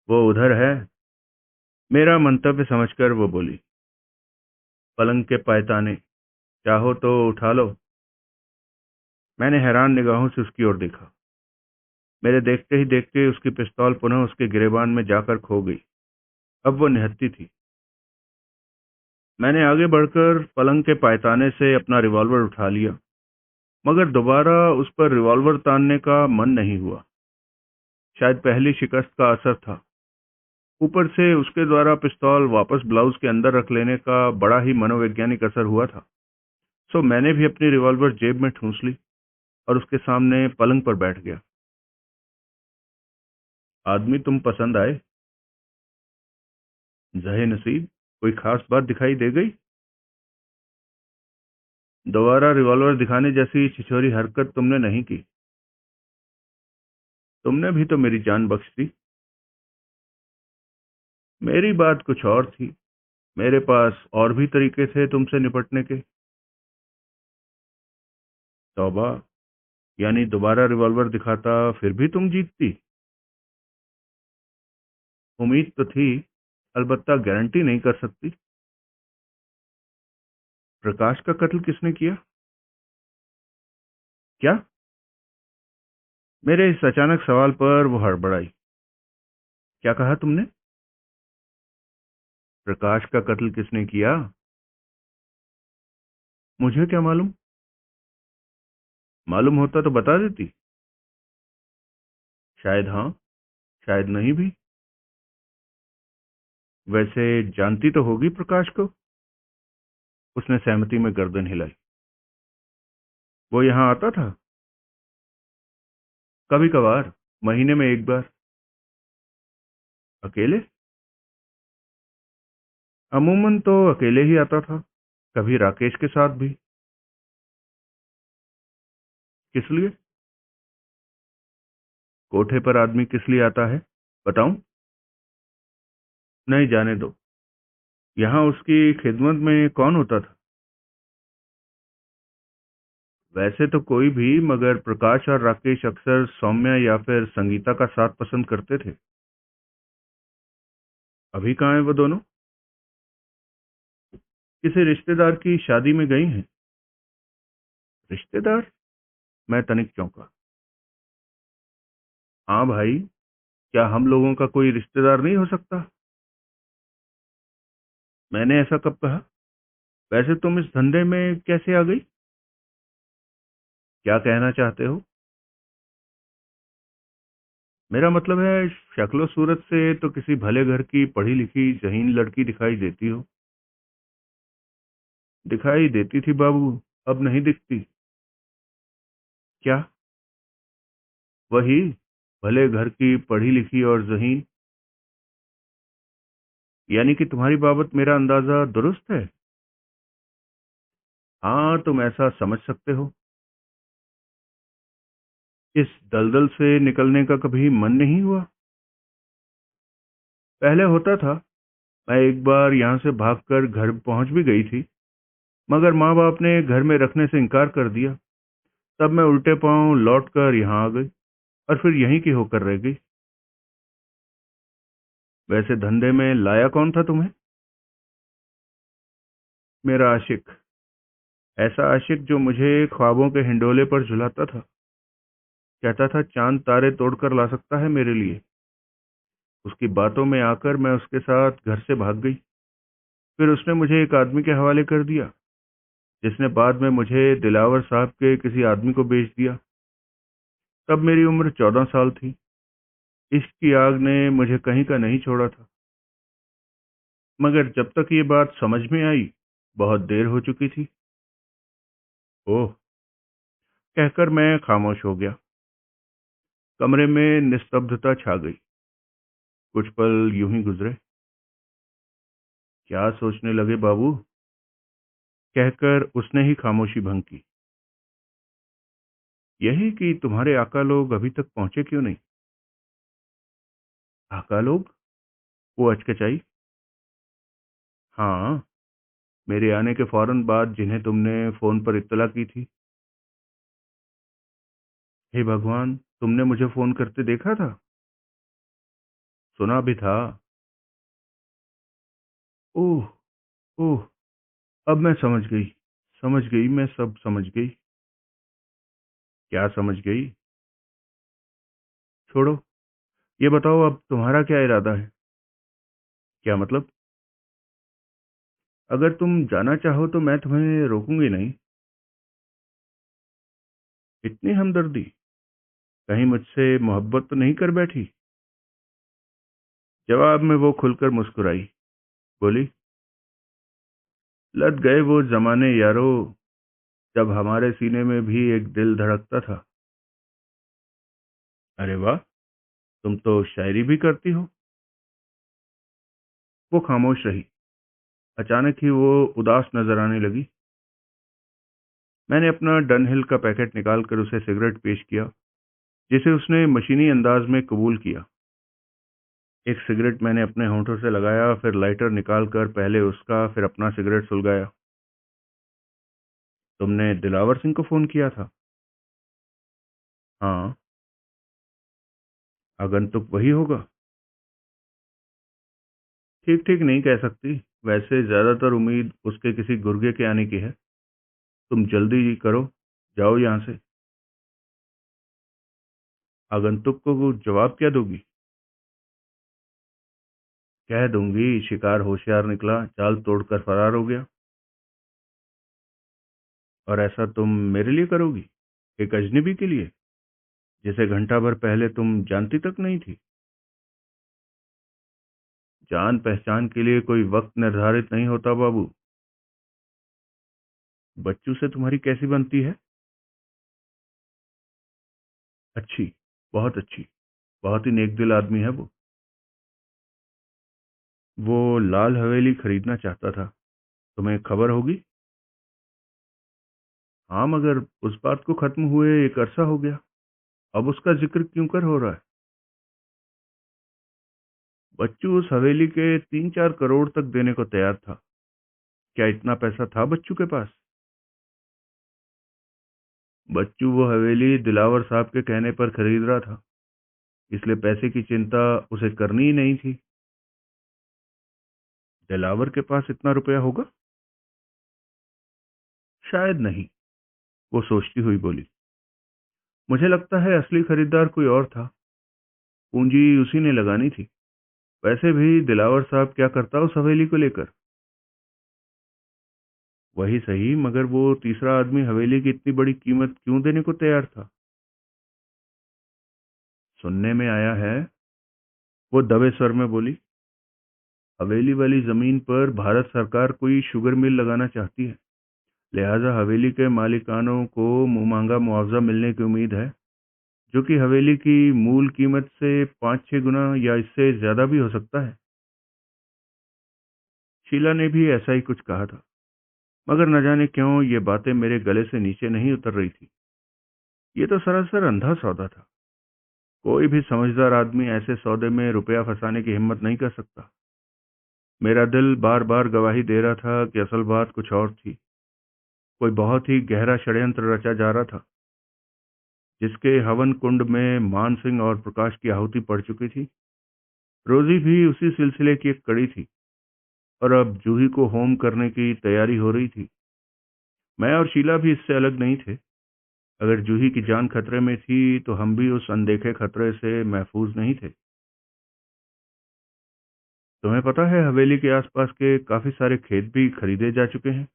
वो उधर है, मेरा मंतव्य समझकर वो बोली। पलंग के पायताने, चाहो तो उठा लो। मैंने हैरान निगाहों से उसकी ओर देखा। मेरे देखते ही देखते उसकी पिस्तौल पुनः उसके गिरेबान में जाकर खो गई। अब वो निहत्ती थी। मैंने आगे बढ़कर पलंग के पायताने से अपना रिवॉल्वर उठा लिया, मगर दोबारा उस पर रिवॉल्वर तानने का मन नहीं हुआ। शायद पहली शिकस्त का असर था। ऊपर से उसके द्वारा पिस्तौल वापस ब्लाउज के अंदर रख लेने का बड़ा ही मनोवैज्ञानिक असर हुआ था। सो मैंने भी अपनी रिवॉल्वर जेब में ठूंस ली और उसके सामने पलंग पर बैठ गया। आदमी तुम पसंद आए। जहे नसीब, कोई खास बात दिखाई दे गई? दोबारा रिवॉल्वर दिखाने जैसी छिछोरी हरकत तुमने नहीं की। तुमने भी तो मेरी जान बख्श दी। मेरी बात कुछ और थी। मेरे पास और भी तरीके थे तुमसे निपटने के। तौबा, यानी दोबारा रिवॉल्वर दिखाता फिर भी तुम जीतती? उम्मीद तो थी, अलबत्ता गारंटी नहीं कर सकती। प्रकाश का कत्ल किसने किया? क्या? मेरे इस अचानक सवाल पर वो हड़बड़ाई। क्या कहा तुमने? प्रकाश का कत्ल किसने किया? मुझे क्या मालूम? मालूम होता तो बता देती। शायद हाँ, शायद नहीं भी। वैसे जानती तो होगी प्रकाश को? उसने सहमति में गर्दन हिलाई। वो यहाँ आता था? कभी कभार, महीने में एक बार। अकेले? अमूमन तो अकेले ही आता था, कभी राकेश के साथ भी। किस लिए? कोठे पर आदमी किस लिए आता है, बताऊं? नहीं, जाने दो। यहाँ उसकी खिदमत में कौन होता था? वैसे तो कोई भी, मगर प्रकाश और राकेश अक्सर सौम्या या फिर संगीता का साथ पसंद करते थे। अभी कहाँ हैं वो दोनों? किसी रिश्तेदार की शादी में गई हैं। रिश्तेदार? मैं तनिक चौंका। हाँ भाई, क्या हम लोगों का कोई रिश्तेदार नहीं हो सकता? मैंने ऐसा कब कहा? वैसे तुम इस धंधे में कैसे आ गई? क्या कहना चाहते हो? मेरा मतलब है, शक्लो सूरत से तो किसी भले घर की पढ़ी लिखी ज़हीन लड़की दिखाई देती हो। दिखाई देती थी बाबू, अब नहीं दिखती। क्या? वही, भले घर की पढ़ी लिखी और ज़हीन। यानी कि तुम्हारी बाबत मेरा अंदाजा दुरुस्त है? हाँ, तुम ऐसा समझ सकते हो। इस दलदल से निकलने का कभी मन नहीं हुआ? पहले होता था। मैं एक बार यहाँ से भागकर घर पहुंच भी गई थी, मगर माँ बाप ने घर में रखने से इनकार कर दिया। तब मैं उल्टे पांव लौटकर यहाँ आ गई और फिर यहीं की होकर रह गई। वैसे धंधे में लाया कौन था तुम्हें? मेरा आशिक। ऐसा आशिक जो मुझे ख्वाबों के हिंडोले पर झुलाता था। कहता था चांद तारे तोड़कर ला सकता है मेरे लिए। उसकी बातों में आकर मैं उसके साथ घर से भाग गई। फिर उसने मुझे एक आदमी के हवाले कर दिया, जिसने बाद में मुझे दिलावर साहब के किसी आदमी को बेच दिया। तब मेरी उम्र 14 साल थी। इश्क की आग ने मुझे कहीं का नहीं छोड़ा था। मगर जब तक ये बात समझ में आई, बहुत देर हो चुकी थी। ओह, कहकर मैं खामोश हो गया। कमरे में निस्तब्धता छा गई। कुछ पल यूं ही गुजरे। क्या सोचने लगे बाबू? कहकर उसने ही खामोशी भंग की। यही कि तुम्हारे आका लोग अभी तक पहुंचे क्यों नहीं? आका लोग? वो अचकचाई। हाँ, मेरे आने के फौरन बाद जिन्हें तुमने फोन पर इत्तला की थी। हे भगवान, तुमने मुझे फोन करते देखा था? सुना भी था। ओह, ओह, अब मैं समझ गई। समझ गई, मैं सब समझ गई। क्या समझ गई? छोड़ो, ये बताओ अब तुम्हारा क्या इरादा है? क्या मतलब? अगर तुम जाना चाहो तो मैं तुम्हें रोकूंगी नहीं। इतनी हमदर्दी? कहीं मुझसे मोहब्बत तो नहीं कर बैठी? जवाब में वो खुलकर मुस्कुराई। बोली, लद गए वो जमाने यारो, जब हमारे सीने में भी एक दिल धड़कता था। अरे वाह, तुम तो शायरी भी करती हो। वो खामोश रही। अचानक ही वो उदास नजर आने लगी। मैंने अपना डनहिल का पैकेट निकालकर उसे सिगरेट पेश किया, जिसे उसने मशीनी अंदाज में कबूल किया। एक सिगरेट मैंने अपने होंठों से लगाया, फिर लाइटर निकालकर पहले उसका फिर अपना सिगरेट सुलगाया। तुमने दिलावर सिंह को फोन किया था? हाँ। आगंतुक वही होगा? ठीक ठीक नहीं कह सकती। वैसे ज्यादातर उम्मीद उसके किसी गुर्गे के आने की है। तुम जल्दी करो, जाओ यहाँ से। आगंतुक को जवाब क्या दोगी? कह दूंगी शिकार होशियार निकला, चाल तोड़कर फरार हो गया। और ऐसा तुम मेरे लिए करोगी? एक अजनबी के लिए, जिसे घंटा भर पहले तुम जानती तक नहीं थी? जान पहचान के लिए कोई वक्त निर्धारित नहीं होता बाबू। बच्चू से तुम्हारी कैसी बनती है? अच्छी, बहुत अच्छी। बहुत ही नेक दिल आदमी है वो। वो लाल हवेली खरीदना चाहता था, तुम्हें खबर होगी? हाँ, मगर उस बात को खत्म हुए एक अरसा हो गया। अब उसका जिक्र क्यों कर हो रहा है? बच्चू उस हवेली के 3-4 करोड़ तक देने को तैयार था। क्या इतना पैसा था बच्चू के पास? बच्चू वो हवेली दिलावर साहब के कहने पर खरीद रहा था, इसलिए पैसे की चिंता उसे करनी ही नहीं थी। दिलावर के पास इतना रुपया होगा? शायद नहीं, वो सोचती हुई बोली। मुझे लगता है असली खरीदार कोई और था। पूंजी उसी ने लगानी थी। वैसे भी दिलावर साहब क्या करता उस हवेली को लेकर? वही सही, मगर वो तीसरा आदमी हवेली की इतनी बड़ी कीमत क्यों देने को तैयार था? सुनने में आया है, वो दबे स्वर में बोली, हवेली वाली जमीन पर भारत सरकार कोई शुगर मिल लगाना चाहती है। लिहाजा हवेली के मालिकानों को मुंह-मांगा मुआवजा मिलने की उम्मीद है, जो कि हवेली की मूल कीमत से 5-6 गुना या इससे ज्यादा भी हो सकता है। शीला ने भी ऐसा ही कुछ कहा था, मगर न जाने क्यों ये बातें मेरे गले से नीचे नहीं उतर रही थी। ये तो सरासर अंधा सौदा था। कोई भी समझदार आदमी ऐसे सौदे में रुपया फंसाने की हिम्मत नहीं कर सकता। मेरा दिल बार बार गवाही दे रहा था कि असल बात कुछ और थी। कोई बहुत ही गहरा षड्यंत्र रचा जा रहा था, जिसके हवन कुंड में मान सिंह और प्रकाश की आहुति पड़ चुकी थी। रोजी भी उसी सिलसिले की एक कड़ी थी, और अब जूही को होम करने की तैयारी हो रही थी। मैं और शीला भी इससे अलग नहीं थे। अगर जूही की जान खतरे में थी, तो हम भी उस अनदेखे खतरे से महफूज नहीं थे। तुम्हें पता है, हवेली के आसपास के काफी सारे खेत भी खरीदे जा चुके हैं।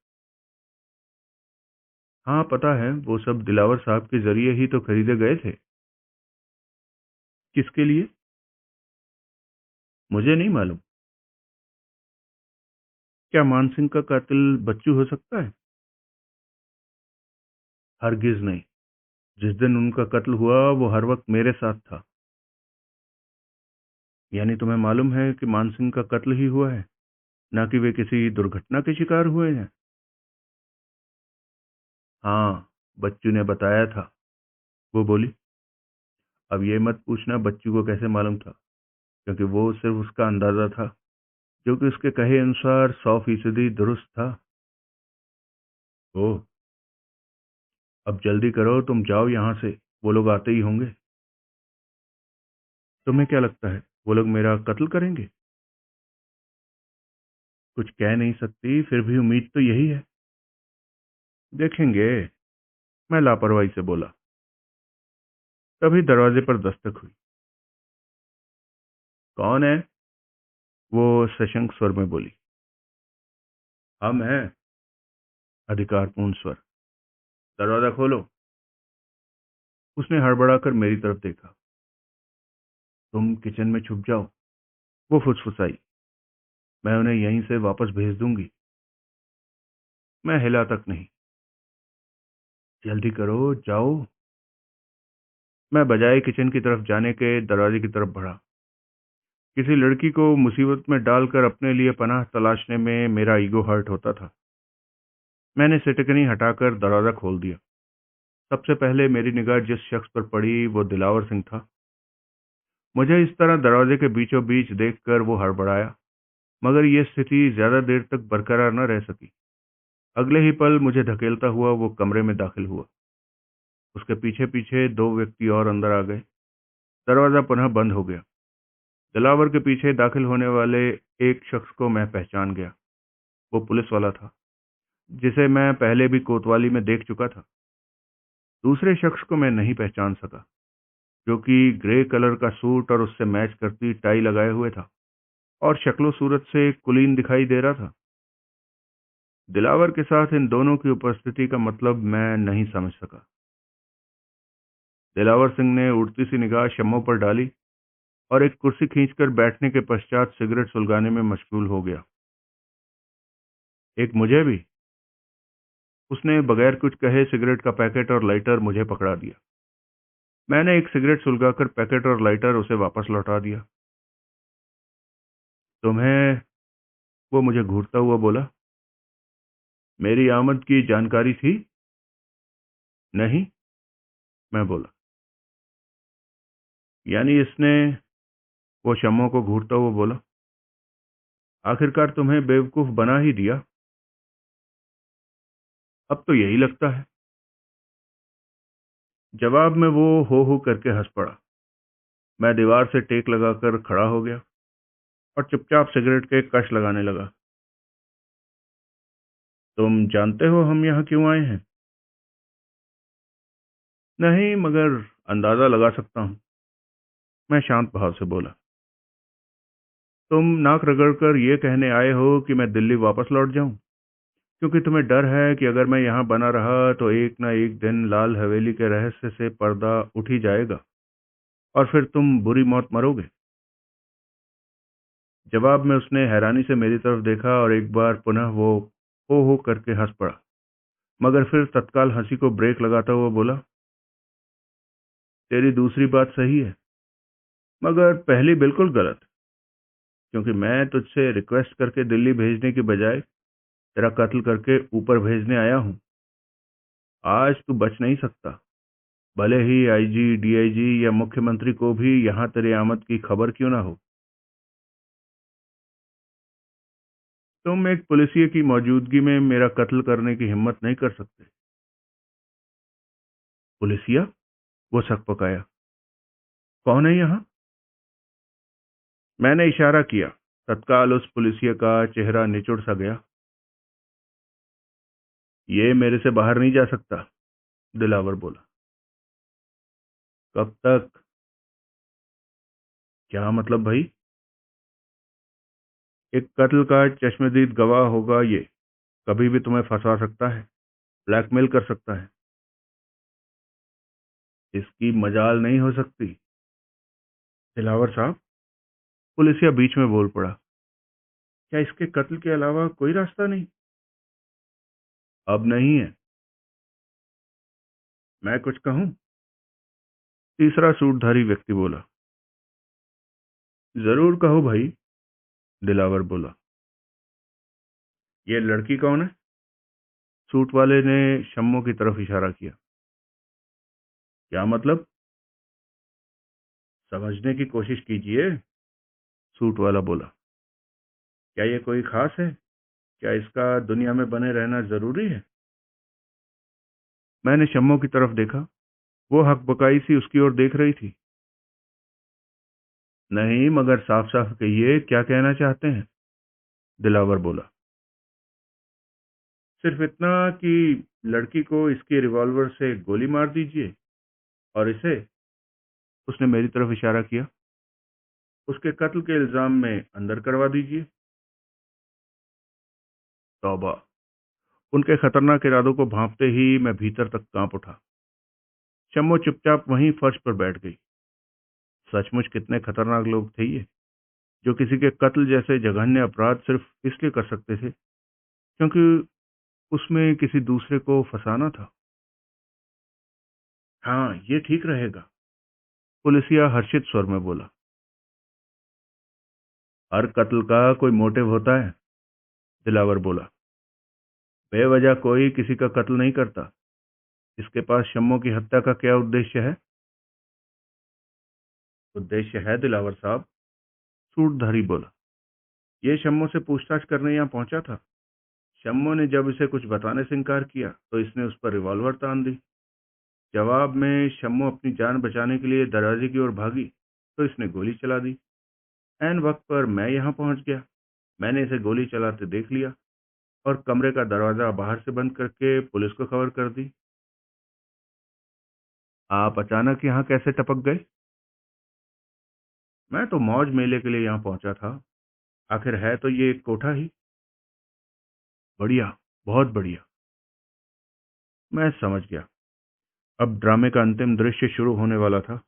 हाँ, पता है, वो सब दिलावर साहब के जरिए ही तो खरीदे गए थे। किसके लिए? मुझे नहीं मालूम। क्या मानसिंह का कातिल बच्चू हो सकता है? हरगिज नहीं। जिस दिन उनका कत्ल हुआ, वो हर वक्त मेरे साथ था। यानी तुम्हें मालूम है कि मानसिंह का कत्ल ही हुआ है, ना कि वे किसी दुर्घटना के शिकार हुए हैं? हाँ, बच्चू ने बताया था, वो बोली। अब ये मत पूछना बच्चू को कैसे मालूम था, क्योंकि वो सिर्फ उसका अंदाजा था, जो कि उसके कहे अनुसार 100% दुरुस्त था। ओह, अब जल्दी करो, तुम जाओ यहाँ से, वो लोग आते ही होंगे। तुम्हें क्या लगता है, वो लोग मेरा कत्ल करेंगे? कुछ कह नहीं सकती, फिर भी उम्मीद तो यही है। देखेंगे, मैं लापरवाही से बोला। तभी दरवाजे पर दस्तक हुई। कौन है? वो सशंक स्वर में बोली। हम हैं, अधिकारपूर्ण स्वर। दरवाजा खोलो। उसने हड़बड़ाकर मेरी तरफ देखा। तुम किचन में छुप जाओ, वो फुसफुसाई। मैं उन्हें यहीं से वापस भेज दूंगी। मैं हिला तक नहीं। जल्दी करो, जाओ। मैं बजाय किचन की तरफ जाने के दरवाजे की तरफ बढ़ा। किसी लड़की को मुसीबत में डालकर अपने लिए पनाह तलाशने में मेरा ईगो हर्ट होता था। मैंने सिटकनी हटाकर दरवाजा खोल दिया। सबसे पहले मेरी निगाह जिस शख्स पर पड़ी, वो दिलावर सिंह था। मुझे इस तरह दरवाजे के बीचों बीच देखकर वो हड़बड़ाया, मगर यह स्थिति ज्यादा देर तक बरकरार न रह सकी। अगले ही पल मुझे धकेलता हुआ वो कमरे में दाखिल हुआ। उसके पीछे पीछे दो व्यक्ति और अंदर आ गए। दरवाजा पुनः बंद हो गया। दिलावर के पीछे दाखिल होने वाले एक शख्स को मैं पहचान गया। वो पुलिस वाला था, जिसे मैं पहले भी कोतवाली में देख चुका था। दूसरे शख्स को मैं नहीं पहचान सका, जो कि ग्रे कलर का सूट और उससे मैच करती टाई लगाए हुए था, और शक्लो सूरत से कुलीन दिखाई दे रहा था। दिलावर के साथ इन दोनों की उपस्थिति का मतलब मैं नहीं समझ सका। दिलावर सिंह ने उड़ती सी निगाह शम्मों पर डाली और एक कुर्सी खींचकर बैठने के पश्चात सिगरेट सुलगाने में मशगूल हो गया। एक मुझे भी। उसने बगैर कुछ कहे सिगरेट का पैकेट और लाइटर मुझे पकड़ा दिया। मैंने एक सिगरेट सुलगाकर पैकेट और लाइटर उसे वापस लौटा दिया। तुम्हें, वो मुझे घूरता हुआ बोला, मेरी आमद की जानकारी थी? नहीं, मैं बोला। यानी इसने, वो शम्मों को घूरता हुआ बोला, आखिरकार तुम्हें बेवकूफ बना ही दिया। अब तो यही लगता है। जवाब में वो हो करके हंस पड़ा। मैं दीवार से टेक लगाकर खड़ा हो गया और चुपचाप सिगरेट के कश लगाने लगा। तुम जानते हो हम यहाँ क्यों आए हैं? नहीं, मगर अंदाजा लगा सकता हूँ। मैं शांत भाव से बोला। तुम नाक रगड़कर ये कहने आए हो कि मैं दिल्ली वापस लौट जाऊं, क्योंकि तुम्हें डर है कि अगर मैं यहाँ बना रहा तो एक ना एक दिन लाल हवेली के रहस्य से पर्दा उठ ही जाएगा और फिर तुम बुरी मौत मरोगे। जवाब में उसने हैरानी से मेरी तरफ देखा और एक बार पुनः वो हो करके हंस पड़ा, मगर फिर तत्काल हंसी को ब्रेक लगाता हुआ बोला, तेरी दूसरी बात सही है, मगर पहली बिल्कुल गलत, क्योंकि मैं तुझसे रिक्वेस्ट करके दिल्ली भेजने की बजाय तेरा कत्ल करके ऊपर भेजने आया हूं। आज तू बच नहीं सकता, भले ही आईजी, डीआईजी या मुख्यमंत्री को भी यहां तेरे आमद की खबर क्यों ना हो। तुम एक पुलिसिये की मौजूदगी में मेरा कत्ल करने की हिम्मत नहीं कर सकते। पुलिसिया? वो सक पकाया। कौन है यहाँ? मैंने इशारा किया। तत्काल उस पुलिसिये का चेहरा निचुड़ सा गया। ये मेरे से बाहर नहीं जा सकता, दिलावर बोला। कब तक? क्या मतलब भाई? एक कत्ल का चश्मदीद गवाह होगा ये, कभी भी तुम्हें फंसा सकता है, ब्लैकमेल कर सकता है। इसकी मजाल नहीं हो सकती। दिलावर साहब, पुलिसिया बीच में बोल पड़ा, क्या इसके कत्ल के अलावा कोई रास्ता नहीं? अब नहीं है। मैं कुछ कहूं? तीसरा सूटधारी व्यक्ति बोला। जरूर कहो भाई, दिलावर बोला। ये लड़की कौन है? सूट वाले ने शम्मो की तरफ इशारा किया। क्या मतलब? समझने की कोशिश कीजिए, सूट वाला बोला। क्या ये कोई खास है? क्या इसका दुनिया में बने रहना जरूरी है? मैंने शम्मो की तरफ देखा। वो हकबकाई सी उसकी ओर देख रही थी। नहीं, मगर साफ साफ कहिए, क्या कहना चाहते हैं? दिलावर बोला। सिर्फ इतना कि लड़की को इसकी रिवॉल्वर से गोली मार दीजिए और इसे, उसने मेरी तरफ इशारा किया, उसके कत्ल के इल्जाम में अंदर करवा दीजिए। तौबा! उनके खतरनाक इरादों को भांपते ही मैं भीतर तक कांप उठा। शम्मो चुपचाप वहीं फर्श पर बैठ गई। सचमुच कितने खतरनाक लोग थे ये, जो किसी के कत्ल जैसे जघन्य अपराध सिर्फ इसलिए कर सकते थे क्योंकि उसमें किसी दूसरे को फंसाना था। हाँ, ये ठीक रहेगा, पुलिसिया हर्षित स्वर में बोला। हर कत्ल का कोई मोटिव होता है, दिलावर बोला। बेवजह कोई किसी का कत्ल नहीं करता। इसके पास शम्मो की हत्या का क्या उद्देश्य है? उद्देश्य है, दिलावर साहब, सूटधारी बोला। ये शम्मो से पूछताछ करने यहाँ पहुंचा था। शम्मो ने जब इसे कुछ बताने से इनकार किया तो इसने उस पर रिवॉल्वर तान दी। जवाब में शम्मो अपनी जान बचाने के लिए दरवाजे की ओर भागी तो इसने गोली चला दी। ऐन वक्त पर मैं यहाँ पहुंच गया। मैंने इसे गोली चलाते देख लिया और कमरे का दरवाजा बाहर से बंद करके पुलिस को खबर कर दी। आप अचानक यहाँ कैसे टपक गए? मैं तो मौज मेले के लिए यहाँ पहुंचा था। आखिर है तो ये एक कोठा ही। बढ़िया, बहुत बढ़िया। मैं समझ गया। अब ड्रामे का अंतिम दृश्य शुरू होने वाला था।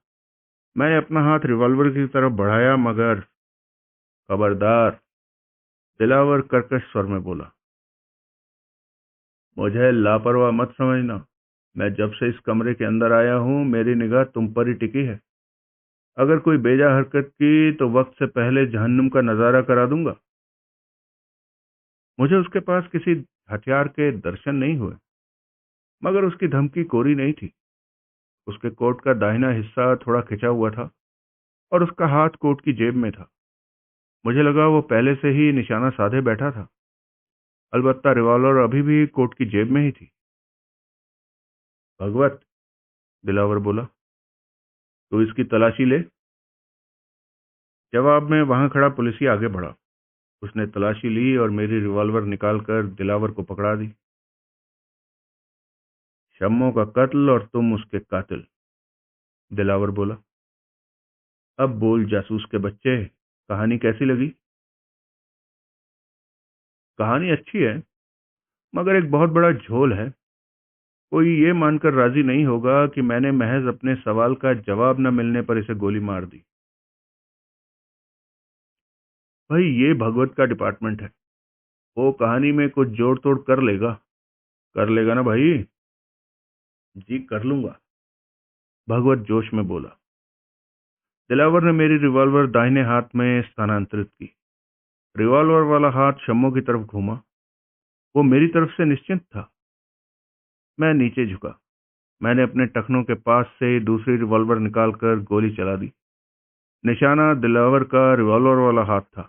मैंने अपना हाथ रिवॉल्वर की तरफ बढ़ाया, मगर खबरदार, दिलावर कर्कश स्वर में बोला। मुझे लापरवाह मत समझना। मैं जब से इस कमरे के अंदर आया हूं मेरी निगाह तुम पर ही टिकी है। अगर कोई बेजा हरकत की तो वक्त से पहले जहन्नुम का नजारा करा दूंगा। मुझे उसके पास किसी हथियार के दर्शन नहीं हुए, मगर उसकी धमकी कोरी नहीं थी। उसके कोट का दाहिना हिस्सा थोड़ा खिंचा हुआ था और उसका हाथ कोट की जेब में था। मुझे लगा वो पहले से ही निशाना साधे बैठा था। अलबत्ता रिवॉल्वर अभी भी कोट की जेब में ही थी। भगवत, दिलावर बोला, तो इसकी तलाशी ले। जवाब में वहां खड़ा पुलिसी आगे बढ़ा। उसने तलाशी ली और मेरी रिवॉल्वर निकालकर दिलावर को पकड़ा दी। शम्मो का कत्ल और तुम उसके कातिल, दिलावर बोला। अब बोल जासूस के बच्चे, कहानी कैसी लगी? कहानी अच्छी है, मगर एक बहुत बड़ा झोल है। कोई ये मानकर राजी नहीं होगा कि मैंने महज अपने सवाल का जवाब न मिलने पर इसे गोली मार दी। भाई, ये भगवत का डिपार्टमेंट है। वो कहानी में कुछ जोड़ तोड़ कर लेगा। कर लेगा ना भाई? जी कर लूंगा, भगवत जोश में बोला। दिलावर ने मेरी रिवॉल्वर दाहिने हाथ में स्थानांतरित की। रिवॉल्वर वाला हाथ शम्मो की तरफ घूमा। वो मेरी तरफ से निश्चिंत था। मैं नीचे झुका। मैंने अपने टखनों के पास से दूसरी रिवॉल्वर निकालकर गोली चला दी। निशाना दिलावर का रिवॉल्वर वाला हाथ था।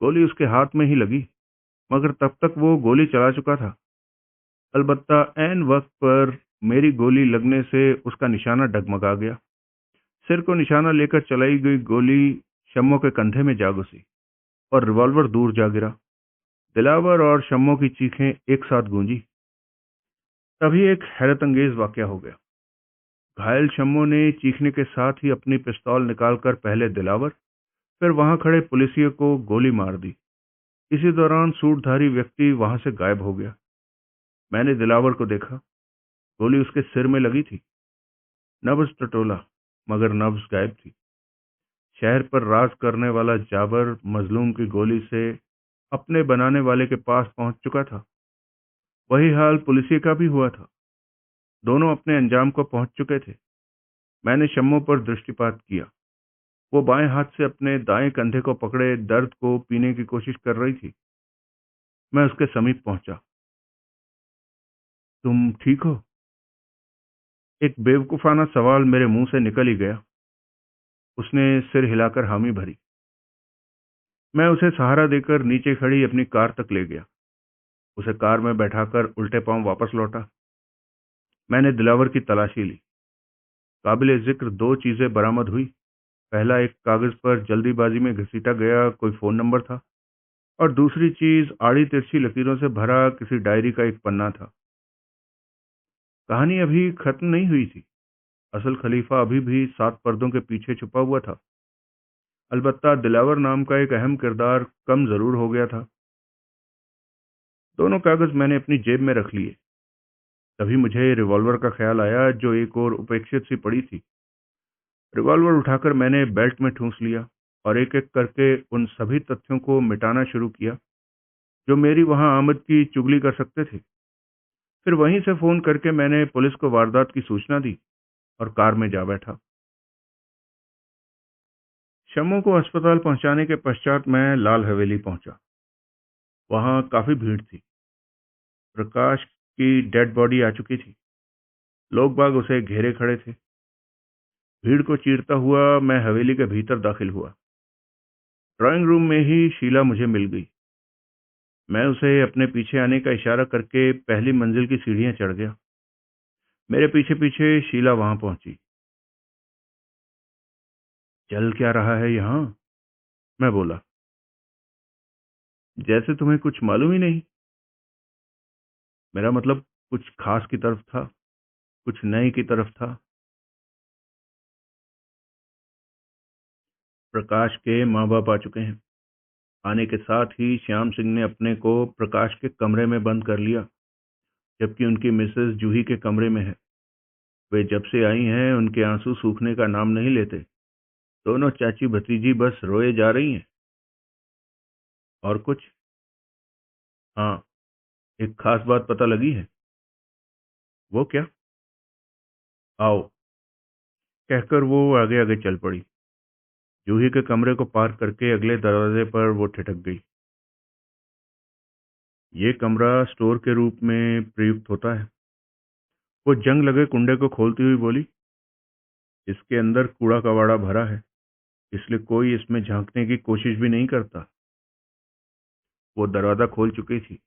गोली उसके हाथ में ही लगी, मगर तब तक वो गोली चला चुका था। अलबत्ता ऐन वक्त पर मेरी गोली लगने से उसका निशाना डगमगा गया। सिर को निशाना लेकर चलाई गई गोली शम्मो के कंधे में जा घुसी और रिवॉल्वर दूर जा गिरा। दिलावर और शम्मो की चीखें एक साथ गूंजी। तभी एक हैरत अंगेज वाकया हो गया। घायल शम्मो ने चीखने के साथ ही अपनी पिस्तौल निकालकर पहले दिलावर, फिर वहां खड़े पुलिसिये को गोली मार दी। इसी दौरान सूटधारी व्यक्ति वहां से गायब हो गया। मैंने दिलावर को देखा। गोली उसके सिर में लगी थी। नब्ज टटोला, मगर नब्ज गायब थी। शहर पर राज करने वाला जाबर मजलूम की गोली से अपने बनाने वाले के पास पहुंच चुका था। वही हाल पुलिसिये का भी हुआ था। दोनों अपने अंजाम को पहुंच चुके थे। मैंने शम्मो पर दृष्टिपात किया। वो बाएं हाथ से अपने दाएं कंधे को पकड़े दर्द को पीने की कोशिश कर रही थी। मैं उसके समीप पहुंचा। तुम ठीक हो? एक बेवकूफाना सवाल मेरे मुंह से निकल ही गया। उसने सिर हिलाकर हामी भरी। मैं उसे सहारा देकर नीचे खड़ी अपनी कार तक ले गया। उसे कार में बैठाकर उल्टे पांव वापस लौटा। मैंने दिलावर की तलाशी ली। काबिले जिक्र दो चीजें बरामद हुई। पहला, एक कागज पर जल्दीबाजी में घसीटा गया कोई फोन नंबर था, और दूसरी चीज आड़ी तिरछी लकीरों से भरा किसी डायरी का एक पन्ना था। कहानी अभी खत्म नहीं हुई थी। असल खलीफा अभी भी सात पर्दों के पीछे छुपा हुआ था। अलबत्ता दिलावर नाम का एक अहम किरदार कम जरूर हो गया था। दोनों कागज मैंने अपनी जेब में रख लिए। तभी मुझे रिवॉल्वर का ख्याल आया, जो एक और उपेक्षित सी पड़ी थी। रिवॉल्वर उठाकर मैंने बेल्ट में ठूंस लिया और एक एक करके उन सभी तथ्यों को मिटाना शुरू किया जो मेरी वहां आमद की चुगली कर सकते थे। फिर वहीं से फोन करके मैंने पुलिस को वारदात की सूचना दी और कार में जा बैठा। शम्मू को अस्पताल पहुंचाने के पश्चात मैं लाल हवेली पहुंचा। वहां काफी भीड़ थी। प्रकाश की डेड बॉडी आ चुकी थी। लोग बाग उसे घेरे खड़े थे। भीड़ को चीरता हुआ मैं हवेली के भीतर दाखिल हुआ। ड्राइंग रूम में ही शीला मुझे मिल गई। मैं उसे अपने पीछे आने का इशारा करके पहली मंजिल की सीढ़ियां चढ़ गया। मेरे पीछे पीछे शीला वहां पहुंची। चल क्या रहा है यहाँ? मैं बोला। जैसे तुम्हें कुछ मालूम ही नहीं। मेरा मतलब कुछ खास की तरफ था, कुछ नए की तरफ था। प्रकाश के माँ बाप आ चुके हैं। आने के साथ ही श्याम सिंह ने अपने को प्रकाश के कमरे में बंद कर लिया, जबकि उनकी मिसेस जूही के कमरे में है। वे जब से आई हैं उनके आंसू सूखने का नाम नहीं लेते। दोनों चाची भतीजी बस रोए जा रही हैं। और कुछ? हाँ, एक खास बात पता लगी है। वो क्या? आओ, कहकर वो आगे आगे चल पड़ी। जूही के कमरे को पार करके अगले दरवाजे पर वो ठिठक गई। ये कमरा स्टोर के रूप में प्रयुक्त होता है। वो जंग लगे कुंडे को खोलती हुई बोली। इसके अंदर कूड़ा कबाड़ा भरा है, इसलिए कोई इसमें झांकने की कोशिश भी नहीं करता। वो दरवाजा खोल चुकी थी।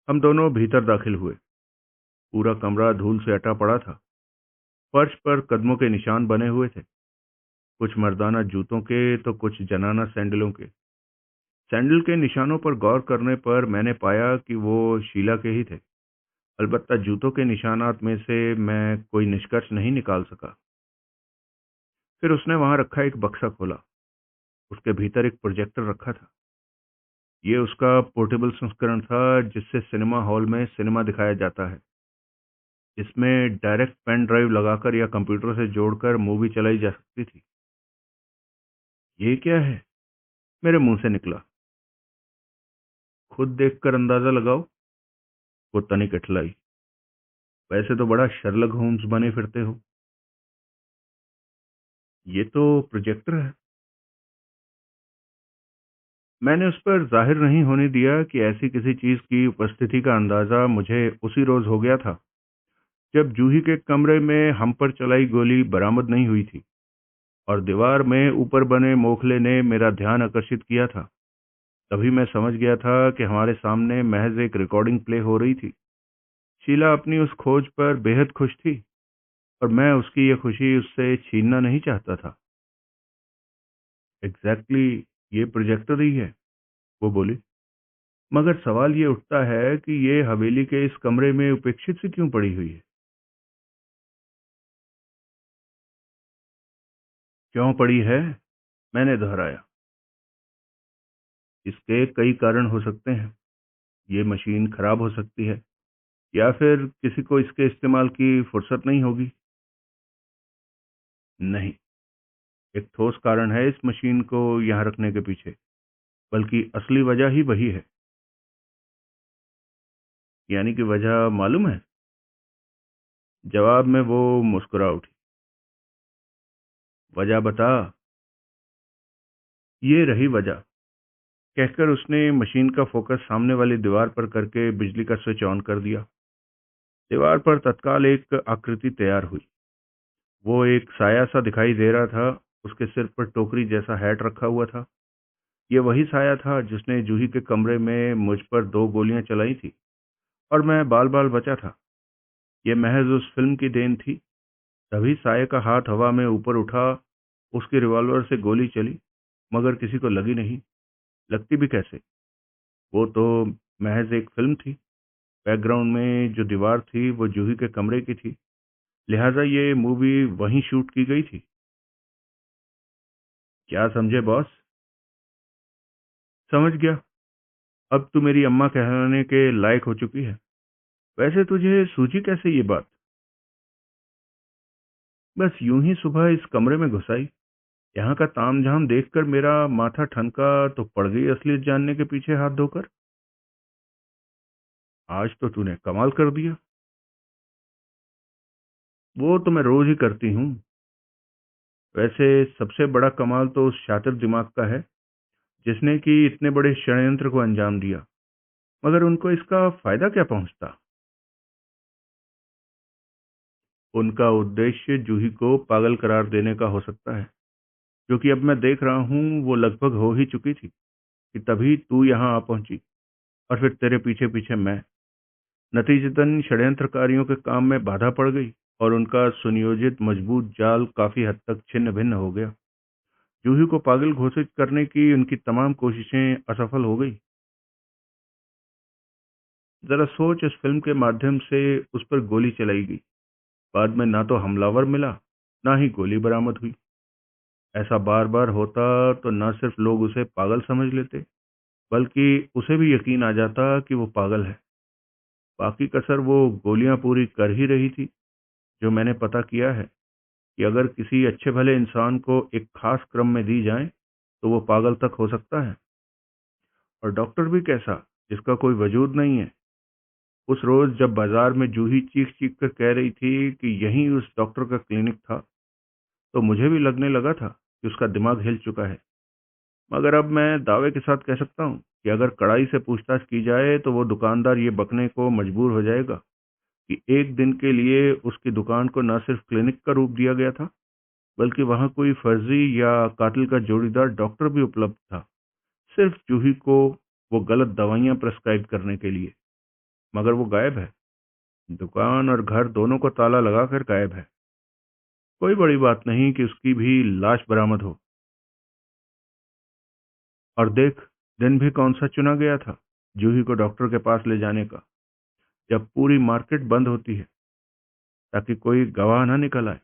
हम दोनों भीतर दाखिल हुए। पूरा कमरा धूल से अटा पड़ा था। फर्श पर कदमों के निशान बने हुए थे, कुछ मर्दाना जूतों के तो कुछ जनाना सैंडलों के। सैंडल के निशानों पर गौर करने पर मैंने पाया कि वो शीला के ही थे। अलबत्ता जूतों के निशानात में से मैं कोई निष्कर्ष नहीं निकाल सका। फिर उसने वहां रखा एक बक्सा खोला। उसके भीतर एक प्रोजेक्टर रखा था। ये उसका पोर्टेबल संस्करण था जिससे सिनेमा हॉल में सिनेमा दिखाया जाता है। इसमें डायरेक्ट पेन ड्राइव लगाकर या कंप्यूटर से जोड़कर मूवी चलाई जा सकती थी। ये क्या है? मेरे मुंह से निकला। खुद देखकर अंदाजा लगाओ। वो तनिक इठलाई। वैसे तो बड़ा शर्लक होम्स बने फिरते हो। ये तो प्रोजेक्टर है। मैंने उस पर जाहिर नहीं होने दिया कि ऐसी किसी चीज की उपस्थिति का अंदाजा मुझे उसी रोज हो गया था जब जूही के कमरे में हम पर चलाई गोली बरामद नहीं हुई थी और दीवार में ऊपर बने मोखले ने मेरा ध्यान आकर्षित किया था। तभी मैं समझ गया था कि हमारे सामने महज एक रिकॉर्डिंग प्ले हो रही थी। शीला अपनी उस खोज पर बेहद खुश थी और मैं उसकी ये खुशी उससे छीनना नहीं चाहता था। एग्जैक्टली ये प्रोजेक्टर ही है, वो बोली। मगर सवाल ये उठता है कि ये हवेली के इस कमरे में उपेक्षित सी क्यों पड़ी हुई है? क्यों पड़ी है? मैंने दोहराया। इसके कई कारण हो सकते हैं। ये मशीन खराब हो सकती है या फिर किसी को इसके इस्तेमाल की फुर्सत नहीं होगी। नहीं, एक ठोस कारण है इस मशीन को यहाँ रखने के पीछे, बल्कि असली वजह ही वही है। यानी कि वजह मालूम है? जवाब में वो मुस्कुरा उठी। वजह बता। ये रही वजह, कहकर उसने मशीन का फोकस सामने वाली दीवार पर करके बिजली का स्विच ऑन कर दिया। दीवार पर तत्काल एक आकृति तैयार हुई। वो एक साया सा दिखाई दे रहा था। उसके सिर पर टोकरी जैसा हैट रखा हुआ था। ये वही साया था जिसने जूही के कमरे में मुझ पर 2 गोलियां चलाई थी और मैं बाल बाल बचा था। ये महज उस फिल्म की देन थी। तभी साये का हाथ हवा में ऊपर उठा। उसकी रिवॉल्वर से गोली चली, मगर किसी को लगी नहीं। लगती भी कैसे? वो तो महज एक फिल्म थी। बैकग्राउंड में जो दीवार थी वो जूही के कमरे की थी, लिहाजा ये मूवी वहीं शूट की गई थी। क्या समझे बॉस? समझ गया। अब तू मेरी अम्मा कहलाने के लायक हो चुकी है। वैसे तुझे सूझी कैसे ये बात? बस यूं ही सुबह इस कमरे में घुस आई। यहाँ का तामझाम देखकर मेरा माथा ठनका तो पड़ गई असलियत जानने के पीछे हाथ धोकर। आज तो तूने कमाल कर दिया। वो तो मैं रोज ही करती हूँ। वैसे सबसे बड़ा कमाल तो उस शातिर दिमाग का है जिसने कि इतने बड़े षड्यंत्र को अंजाम दिया, मगर उनको इसका फायदा क्या पहुंचता? उनका उद्देश्य जूही को पागल करार देने का हो सकता है, जो कि अब मैं देख रहा हूँ वो लगभग हो ही चुकी थी कि तभी तू यहाँ आ पहुंची और फिर तेरे पीछे पीछे मैं। नतीजतन षड्यंत्रकारियों के काम में बाधा पड़ गई और उनका सुनियोजित मजबूत जाल काफी हद तक छिन्न भिन्न हो गया। जूही को पागल घोषित करने की उनकी तमाम कोशिशें असफल हो गई। जरा सोच, इस फिल्म के माध्यम से उस पर गोली चलाई गई। बाद में ना तो हमलावर मिला, ना ही गोली बरामद हुई। ऐसा बार बार होता तो न सिर्फ लोग उसे पागल समझ लेते, बल्कि उसे भी यकीन आ जाता कि वो पागल है। बाकी कसर वो गोलियां पूरी कर ही रही थी। जो मैंने पता किया है कि अगर किसी अच्छे भले इंसान को एक खास क्रम में दी जाए तो वो पागल तक हो सकता है। और डॉक्टर भी कैसा, जिसका कोई वजूद नहीं है। उस रोज जब बाजार में जूही चीख चीख कर कह रही थी कि यही उस डॉक्टर का क्लिनिक था, तो मुझे भी लगने लगा था कि उसका दिमाग हिल चुका है। मगर अब मैं दावे के साथ कह सकता हूँ कि अगर कड़ाई से पूछताछ की जाए तो वो दुकानदार ये बकने को मजबूर हो जाएगा कि एक दिन के लिए उसकी दुकान को न सिर्फ क्लिनिक का रूप दिया गया था, बल्कि वहां कोई फर्जी या कातिल का जोड़ीदार डॉक्टर भी उपलब्ध था, सिर्फ जूही को वो गलत दवाइयां प्रेस्क्राइब करने के लिए। मगर वो गायब है। दुकान और घर दोनों को ताला लगाकर गायब है। कोई बड़ी बात नहीं कि उसकी भी लाश बरामद हो। और देख, दिन भी कौन सा चुना गया था जूही को डॉक्टर के पास ले जाने का, जब पूरी मार्केट बंद होती है, ताकि कोई गवाह ना निकल आए।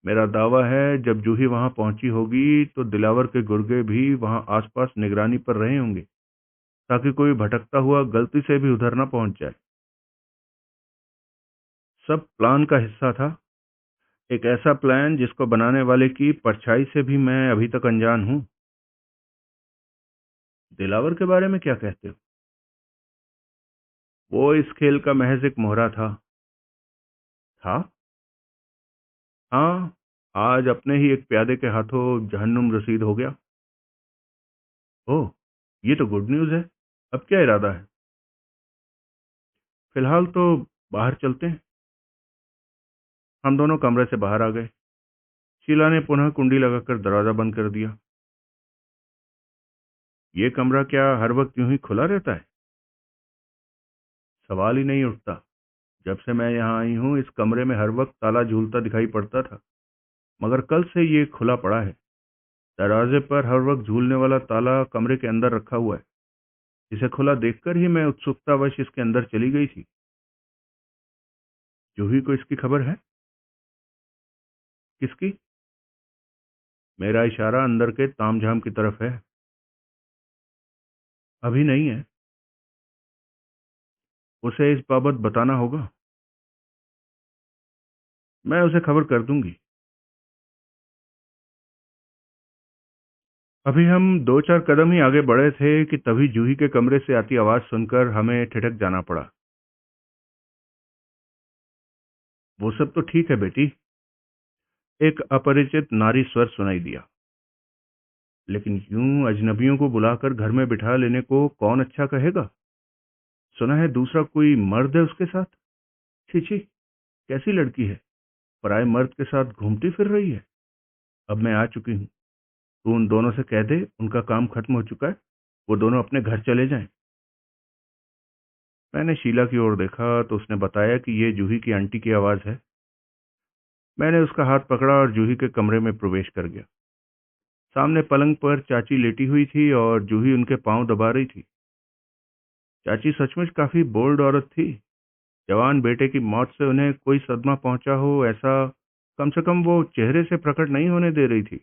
मेरा दावा है जब जूही वहां पहुंची होगी तो दिलावर के गुर्गे भी वहां आसपास निगरानी पर रहे होंगे, ताकि कोई भटकता हुआ गलती से भी उधर न पहुंच जाए। सब प्लान का हिस्सा था, एक ऐसा प्लान जिसको बनाने वाले की परछाई से भी मैं अभी तक अनजान हूं। दिलावर के बारे में क्या कहते हो? वो इस खेल का महज एक मोहरा था। था? हाँ, आज अपने ही एक प्यादे के हाथों जहन्नुम रसीद हो गया। ओह, ये तो गुड न्यूज़ है। अब क्या इरादा है? फिलहाल तो बाहर चलते हैं। हम दोनों कमरे से बाहर आ गए। शीला ने पुनः कुंडी लगाकर दरवाजा बंद कर दिया। ये कमरा क्या हर वक्त यूं ही खुला रहता है? सवाल ही नहीं उठता। जब से मैं यहाँ आई हूँ इस कमरे में हर वक्त ताला झूलता दिखाई पड़ता था, मगर कल से ये खुला पड़ा है। दरवाजे पर हर वक्त झूलने वाला ताला कमरे के अंदर रखा हुआ है। इसे खुला देखकर ही मैं उत्सुकतावश इसके अंदर चली गई थी। जूही को इसकी खबर है? किसकी? मेरा इशारा अंदर के तामझाम की तरफ है। अभी नहीं है। उसे इस बाबत बताना होगा। मैं उसे खबर कर दूंगी। अभी हम दो चार कदम ही आगे बढ़े थे कि तभी जूही के कमरे से आती आवाज सुनकर हमें ठिठक जाना पड़ा। वो सब तो ठीक है बेटी, एक अपरिचित नारी स्वर सुनाई दिया। लेकिन यूं अजनबियों को बुलाकर घर में बिठा लेने को कौन अच्छा कहेगा? सुना है दूसरा कोई मर्द है उसके साथ। छी छी, कैसी लड़की है, पराए मर्द के साथ घूमती फिर रही है। अब मैं आ चुकी हूँ। तू उन दोनों से कह दे उनका काम खत्म हो चुका है, वो दोनों अपने घर चले जाएं। मैंने शीला की ओर देखा तो उसने बताया कि ये जूही की आंटी की आवाज है। मैंने उसका हाथ पकड़ा और जूही के कमरे में प्रवेश कर गया। सामने पलंग पर चाची लेटी हुई थी और जूही उनके पांव दबा रही थी। चाची सचमुच काफी बोल्ड औरत थी। जवान बेटे की मौत से उन्हें कोई सदमा पहुंचा हो ऐसा कम से कम वो चेहरे से प्रकट नहीं होने दे रही थी।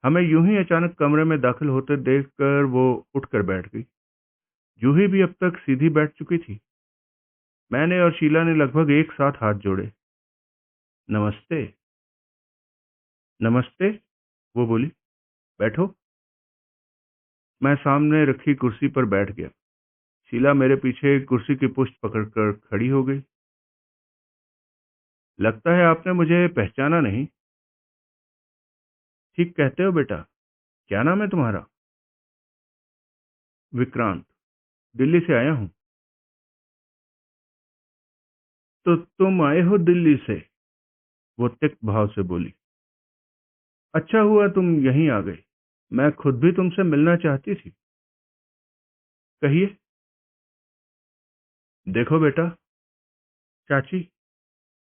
हमें यूं ही अचानक कमरे में दाखिल होते देखकर वो उठकर बैठ गई। जूही भी अब तक सीधी बैठ चुकी थी। मैंने और शीला ने लगभग एक साथ हाथ जोड़े। नमस्ते। नमस्ते, वो बोली। बैठो। मैं सामने रखी कुर्सी पर बैठ गया। शीला मेरे पीछे कुर्सी की पुष्ट पकड़कर खड़ी हो गई। लगता है आपने मुझे पहचाना नहीं। ठीक कहते हो बेटा। क्या नाम है तुम्हारा? विक्रांत। दिल्ली से आया हूँ। तो तुम आए हो दिल्ली से? वो तिक्त भाव से बोली। अच्छा हुआ तुम यहीं आ गए, मैं खुद भी तुमसे मिलना चाहती थी। कहिए। देखो बेटा, चाची,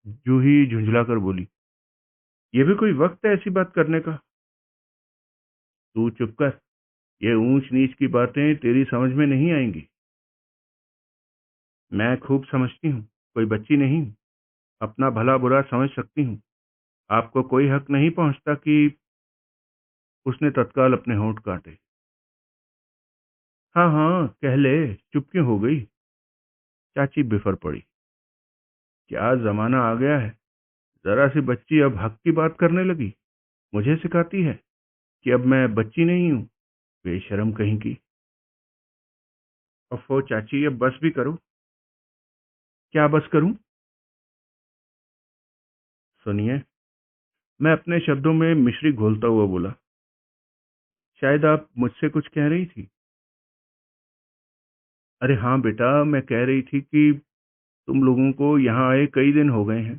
जूही झुंझलाकर बोली, ये भी कोई वक्त है ऐसी बात करने का? तू चुप कर। ये ऊंच नीच की बातें तेरी समझ में नहीं आएंगी। मैं खूब समझती हूँ, कोई बच्ची नहीं हूँ। अपना भला बुरा समझ सकती हूँ। आपको कोई हक नहीं पहुंचता कि। उसने तत्काल अपने होंठ काटे। हाँ हाँ कह ले, चुप क्यों हो गई? चाची बिफर पड़ी। क्या जमाना आ गया है, जरा सी बच्ची अब हक की बात करने लगी। मुझे सिखाती है कि अब मैं बच्ची नहीं हूँ। बेशर्म कहीं की। अफो चाची, अब बस भी करो। क्या बस करूं? सुनिए। मैं अपने शब्दों में मिश्री घोलता हुआ बोला। शायद आप मुझसे कुछ कह रही थी। अरे हाँ बेटा, मैं कह रही थी कि तुम लोगों को यहाँ आए कई दिन हो गए हैं।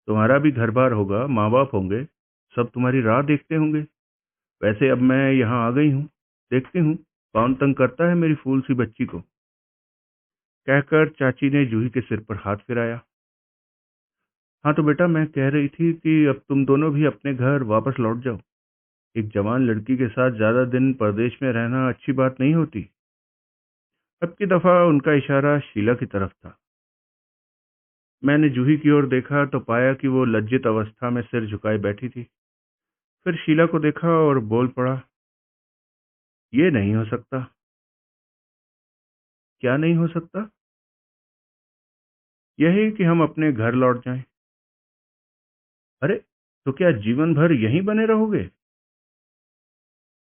तुम्हारा भी घर बार होगा, माँ बाप होंगे, सब तुम्हारी राह देखते होंगे। वैसे अब मैं यहाँ आ गई हूँ, देखती हूँ कौन तंग करता है मेरी फूल सी बच्ची को। कहकर चाची ने जूही के सिर पर हाथ फिराया। हाँ तो बेटा, मैं कह रही थी कि अब तुम दोनों भी अपने घर वापस लौट जाओ। एक जवान लड़की के साथ ज्यादा दिन परदेश में रहना अच्छी बात नहीं होती। अब की दफा उनका इशारा शीला की तरफ था। मैंने जूही की ओर देखा तो पाया कि वो लज्जित अवस्था में सिर झुकाए बैठी थी। फिर शीला को देखा और बोल पड़ा, ये नहीं हो सकता। क्या नहीं हो सकता? यही कि हम अपने घर लौट जाएं। अरे, तो क्या जीवन भर यहीं बने रहोगे?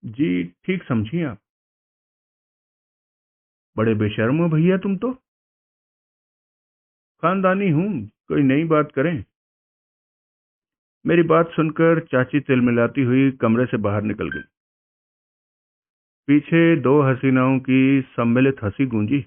जी, ठीक समझी आप। बड़े बेशर्म हो भैया तुम तो। खानदानी हूँ, कोई नई बात करें। मेरी बात सुनकर चाची तिलमिलाती हुई कमरे से बाहर निकल गई। पीछे दो हसीनाओं की सम्मिलित हंसी गूंजी।